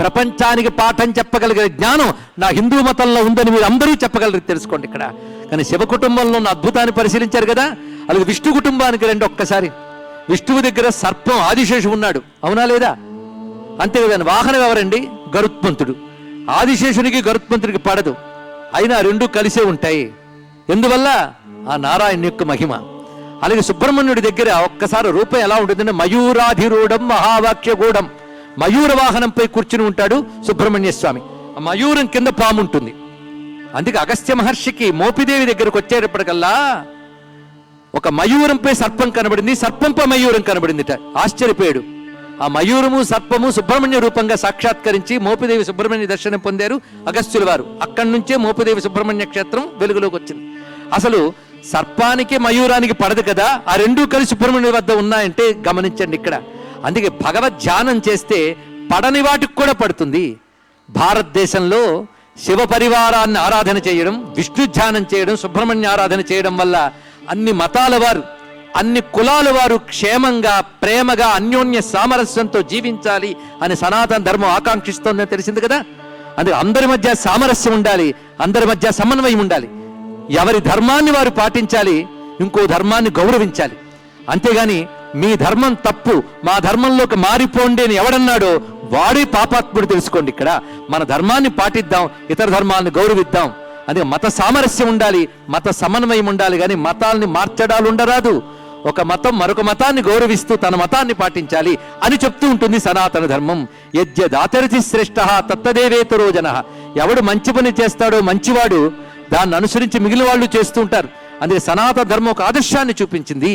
ప్రపంచానికి పాఠం చెప్పగలిగే జ్ఞానం నా హిందూ మతంలో ఉందని మీరు అందరూ చెప్పగలరు, తెలుసుకోండి ఇక్కడ. కానీ శివ కుటుంబంలో ఉన్న అద్భుతాన్ని పరిశీలించారు కదా. అలాగే విష్ణు కుటుంబానికి రండి ఒక్కసారి. విష్ణువు దగ్గర సర్పం ఆదిశేషు ఉన్నాడు, అవునా లేదా? అంతే కదండి. వాహనం ఎవరండి? గరుత్మంతుడు. ఆదిశేషునికి గరుత్మంతుడికి పడదు, అయినా రెండు కలిసే ఉంటాయి. ఎందువల్ల? ఆ నారాయణ యొక్క మహిమ. అలాగే సుబ్రహ్మణ్యుడి దగ్గర ఒక్కసారి రూపం ఎలా ఉంటుందంటే మయూరాధిరూఢం మహావాక్యగూఢం. మయూర వాహనంపై కూర్చుని ఉంటాడు సుబ్రహ్మణ్య స్వామి. ఆ మయూరం కింద పాము ఉంటుంది. అందుకే అగస్త్య మహర్షికి మోపిదేవి దగ్గరకు వచ్చేటప్పటికల్లా ఒక మయూరంపై సర్పం కనబడింది, సర్పంపై మయూరం కనబడిందిట. ఆశ్చర్యపోయాడు. ఆ మయూరము సర్పము సుబ్రహ్మణ్య రూపంగా సాక్షాత్కరించి మోపిదేవి సుబ్రహ్మణ్య దర్శనం పొందారు అగస్త్యుల వారు. అక్కడి నుంచే మోపిదేవి సుబ్రహ్మణ్య క్షేత్రం వెలుగులోకి వచ్చింది. అసలు సర్పానికి మయూరానికి పడదు కదా, ఆ రెండూ కలిసి సుబ్రహ్మణ్యుడి వద్ద ఉన్నాయంటే గమనించండి ఇక్కడ. అందుకే భగవద్ ధ్యానం చేస్తే పడని వాటికి కూడా పడుతుంది. భారతదేశంలో శివ పరివారాన్ని ఆరాధన చేయడం, విష్ణు ధ్యానం చేయడం, సుబ్రహ్మణ్య ఆరాధన చేయడం వల్ల అన్ని మతాల వారు, అన్ని కులాల వారు క్షేమంగా, ప్రేమగా, అన్యోన్య సామరస్యంతో జీవించాలి అని సనాతన ధర్మం ఆకాంక్షిస్తోందని తెలిసింది కదా. అందుకే అందరి మధ్య సామరస్యం ఉండాలి, అందరి మధ్య సమన్వయం ఉండాలి. ఎవరి ధర్మాన్ని వారు పాటించాలి, ఇంకో ధర్మాన్ని గౌరవించాలి. అంతేగాని మీ ధర్మం తప్పు, మా ధర్మంలోకి మారిపోండి అని ఎవడన్నాడో వాడే పాపాత్ముడు, తెలుసుకోండి ఇక్కడ. మన ధర్మాన్ని పాటిద్దాం, ఇతర ధర్మాలను గౌరవిద్దాం. అందుకే మత సామరస్యం ఉండాలి, మత సమన్వయం ఉండాలి, కానీ మతాల్ని మార్చడాలు ఉండరాదు. ఒక మతం మరొక మతాన్ని గౌరవిస్తూ తన మతాన్ని పాటించాలి అని చెప్తూ ఉంటుంది సనాతన ధర్మం. యజ్ఞదాతరతి శ్రేష్ఠ తత్తదేవేతరో జనః. ఎవడు మంచి పని చేస్తాడో మంచివాడు దాన్ని అనుసరించి మిగిలిన వాళ్ళు చేస్తూ ఉంటారు. అందుకే సనాతన ధర్మం ఒక ఆదర్శాన్ని చూపించింది.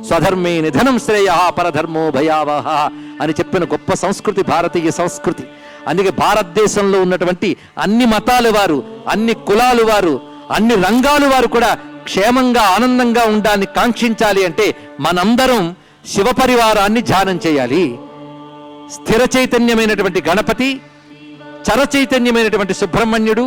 స్వధర్మే నిధనం శ్రేయ పరధర్మో భయావహ అని చెప్పిన గొప్ప సంస్కృతి భారతీయ సంస్కృతి. అందుకే భారతదేశంలో ఉన్నటువంటి అన్ని మతాల వారు, అన్ని కులాల వారు, అన్ని రంగాల వారు కూడా క్షేమంగా ఆనందంగా ఉండాలని కాంక్షించాలి అంటే మనందరం శివ పరివారాన్ని ధ్యానం చేయాలి. స్థిర చైతన్యమైనటువంటి గణపతి, చర చైతన్యమైనటువంటి సుబ్రహ్మణ్యుడు,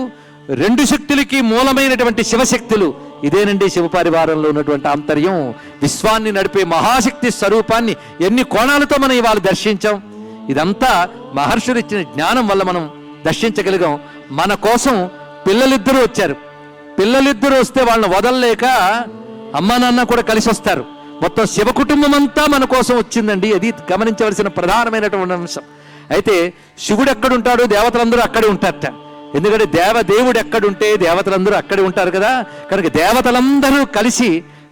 రెండు శక్తులకి మూలమైనటువంటి శివశక్తులు. ఇదేనండి శివ పరివారంలో ఉన్నటువంటి ఆంతర్యం. విశ్వాన్ని నడిపే మహాశక్తి స్వరూపాన్ని ఎన్ని కోణాలతో మనం ఇవాళ దర్శించాం. ఇదంతా మహర్షులు ఇచ్చిన జ్ఞానం వల్ల మనం దర్శించగలిగాం. మన కోసం పిల్లలిద్దరూ వచ్చారు. పిల్లలిద్దరూ వస్తే వాళ్ళని వదలలేక అమ్మా నాన్న కూడా కలిసి వస్తారు. మొత్తం శివ కుటుంబం అంతా మన కోసం వచ్చిందండి. అది గమనించవలసిన ప్రధానమైనటువంటి అంశం. అయితే శివుడు ఎక్కడుంటాడు, దేవతలందరూ అక్కడే ఉంటారట. ఎందుకంటే దేవుడు ఎక్కడుంటే దేవతలందరూ అక్కడే ఉంటారు కదా. కనుక దేవతలందరూ కలిసి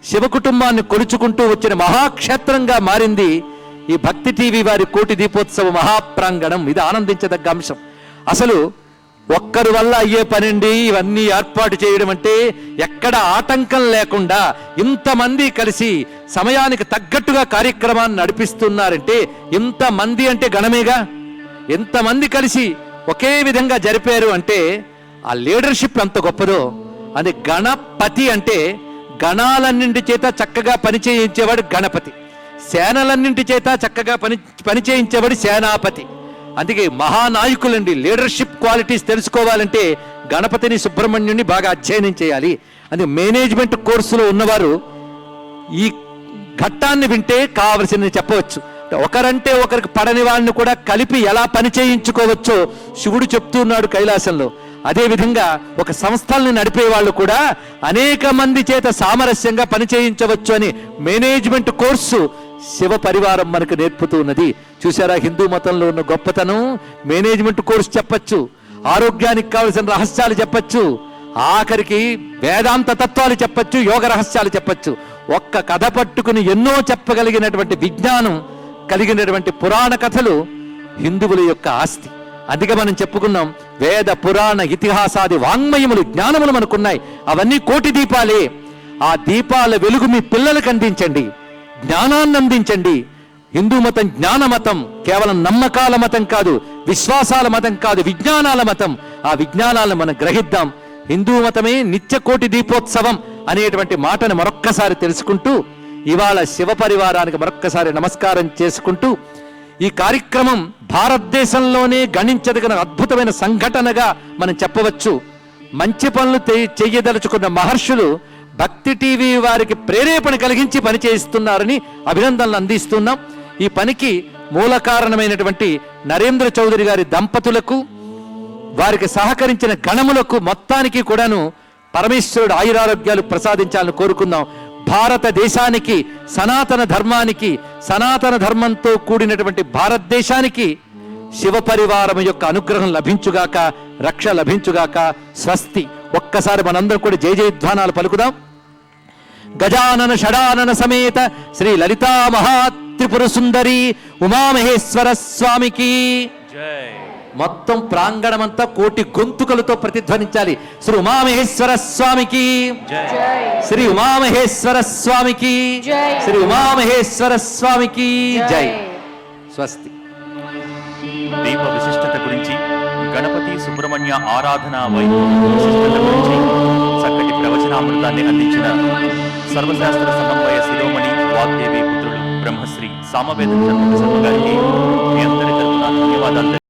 శివ కుటుంబాన్ని కొలుచుకుంటూ వచ్చిన మహాక్షేత్రంగా మారింది ఈ భక్తి టీవీ వారి కోటి దీపోత్సవ మహాప్రాంగణం. ఇది ఆనందించదగ్గ అంశం. అసలు ఒక్కరి వల్ల అయ్యే పనండి ఇవన్నీ ఏర్పాటు చేయడం అంటే. ఎక్కడ ఆటంకం లేకుండా ఇంతమంది కలిసి సమయానికి తగ్గట్టుగా కార్యక్రమాన్ని నడిపిస్తున్నారంటే, ఇంతమంది అంటే గణమేగా. ఎంతమంది కలిసి ఒకే విధంగా జరిపారు అంటే ఆ లీడర్షిప్ ఎంత గొప్పదో. అది గణపతి అంటే గణాలన్నింటి చేత చక్కగా పనిచేయించేవాడు గణపతి, సేనలన్నింటి చేత చక్కగా పనిచేయించేవాడు సేనాపతి. అందుకే మహానాయకులండి. లీడర్షిప్ క్వాలిటీస్ తెలుసుకోవాలంటే గణపతిని, సుబ్రహ్మణ్యుని బాగా అధ్యయనం చేయాలి. అందుకే మేనేజ్మెంట్ కోర్సులో ఉన్నవారు ఈ ఘట్టాన్ని వింటే కావలసింది చెప్పవచ్చు. ఒకరంటే ఒకరికి పడని వాడిని కూడా కలిపి ఎలా పని చేయించుకోవచ్చో శివుడు చెప్తున్నాడు కైలాసంలో. అదేవిధంగా ఒక సంస్థల్ని నడిపే వాళ్ళు కూడా అనేక మంది చేత సామరస్యంగా పని చేయించవచ్చు అని మేనేజ్మెంట్ కోర్సు శివ పరివారం మనకు నేర్పుతూ ఉన్నది. చూసారా హిందూ మతంలో ఉన్న గొప్పతనం. మేనేజ్మెంట్ కోర్సు చెప్పచ్చు, ఆరోగ్యానికి కావలసిన రహస్యాలు చెప్పచ్చు, ఆఖరికి వేదాంత తత్వాలు చెప్పచ్చు, యోగ రహస్యాలు చెప్పచ్చు. ఒక్క కథ పట్టుకుని ఎన్నో చెప్పగలిగినటువంటి విజ్ఞానం కలిగినటువంటి పురాణ కథలు హిందువుల యొక్క ఆస్తి. అందుకే మనం చెప్పుకున్నాం వేద పురాణ ఇతిహాసాది వాంగ్మయములు, జ్ఞానములు మనకున్నాయి. అవన్నీ కోటి దీపాలే. ఆ దీపాల వెలుగు మీ పిల్లలకు అందించండి, జ్ఞానాన్ని అందించండి. హిందూ మతం జ్ఞాన మతం, కేవలం నమ్మకాల మతం కాదు, విశ్వాసాల మతం కాదు, విజ్ఞానాల మతం. ఆ విజ్ఞానాలను మనం గ్రహిద్దాం. హిందూ మతమే నిత్య కోటి దీపోత్సవం అనేటువంటి మాటను మరొక్కసారి తెలుసుకుంటూ ఇవాళ శివ పరివారానికి మరొక్కసారి నమస్కారం చేసుకుంటూ ఈ కార్యక్రమం భారతదేశంలోనే గణించదగిన అద్భుతమైన సంఘటనగా మనం చెప్పవచ్చు. మంచి పనులు చెయ్యదలుచుకున్న మహర్షులు భక్తి టీవీ వారికి ప్రేరేపణ కలిగించి పని చేయిస్తున్నారని అభినందనలు అందిస్తున్నాం. ఈ పనికి మూల కారణమైనటువంటి నరేంద్ర చౌదరి గారి దంపతులకు, వారికి సహకరించిన గణములకు మొత్తానికి కూడాను పరమేశ్వరుడు ఆయురారోగ్యాలు ప్రసాదించాలని కోరుకుందాం. భారతదేశానికి, సనాతన ధర్మానికి, సనాతన ధర్మంతో కూడినటువంటి భారతదేశానికి శివ పరివారం యొక్క అనుగ్రహం లభించుగాక, రక్ష లభించుగాక. స్వస్తి. ఒక్కసారి మనందరం కూడా జయ జయధ్వానాలు పలుకుదాం. గజానన షడానన సమేత శ్రీ లలితా మహాత్రిపుర సుందరి ఉమామహేశ్వర స్వామికి జై. మొత్తం ప్రాంగణమంతా కోటి గొంతుకలతో ప్రతిధ్వనించాలి. శ్రీ ఉమామహేశ్వర స్వామికి జై. శ్రీ ఉమామహేశ్వర స్వామికి శ్రీ ఉమామహేశ్వర స్వామికి జై. స్వస్తి. దీప విశిష్టత గురించి, గణపతి సుబ్రహ్మణ్య ఆరాధన వైభవం విశిష్టత గురించి చక్కటి ప్రవచనామృతాన్ని అందించిన సర్వశాస్త్ర సమన్వయ శిరోమణి వాగ్దేవి పుత్రులు బ్రహ్మశ్రీ సామవేద చంద్ర శర్మ గారికి మీ అందరి తరపున ధన్యవాదాలు.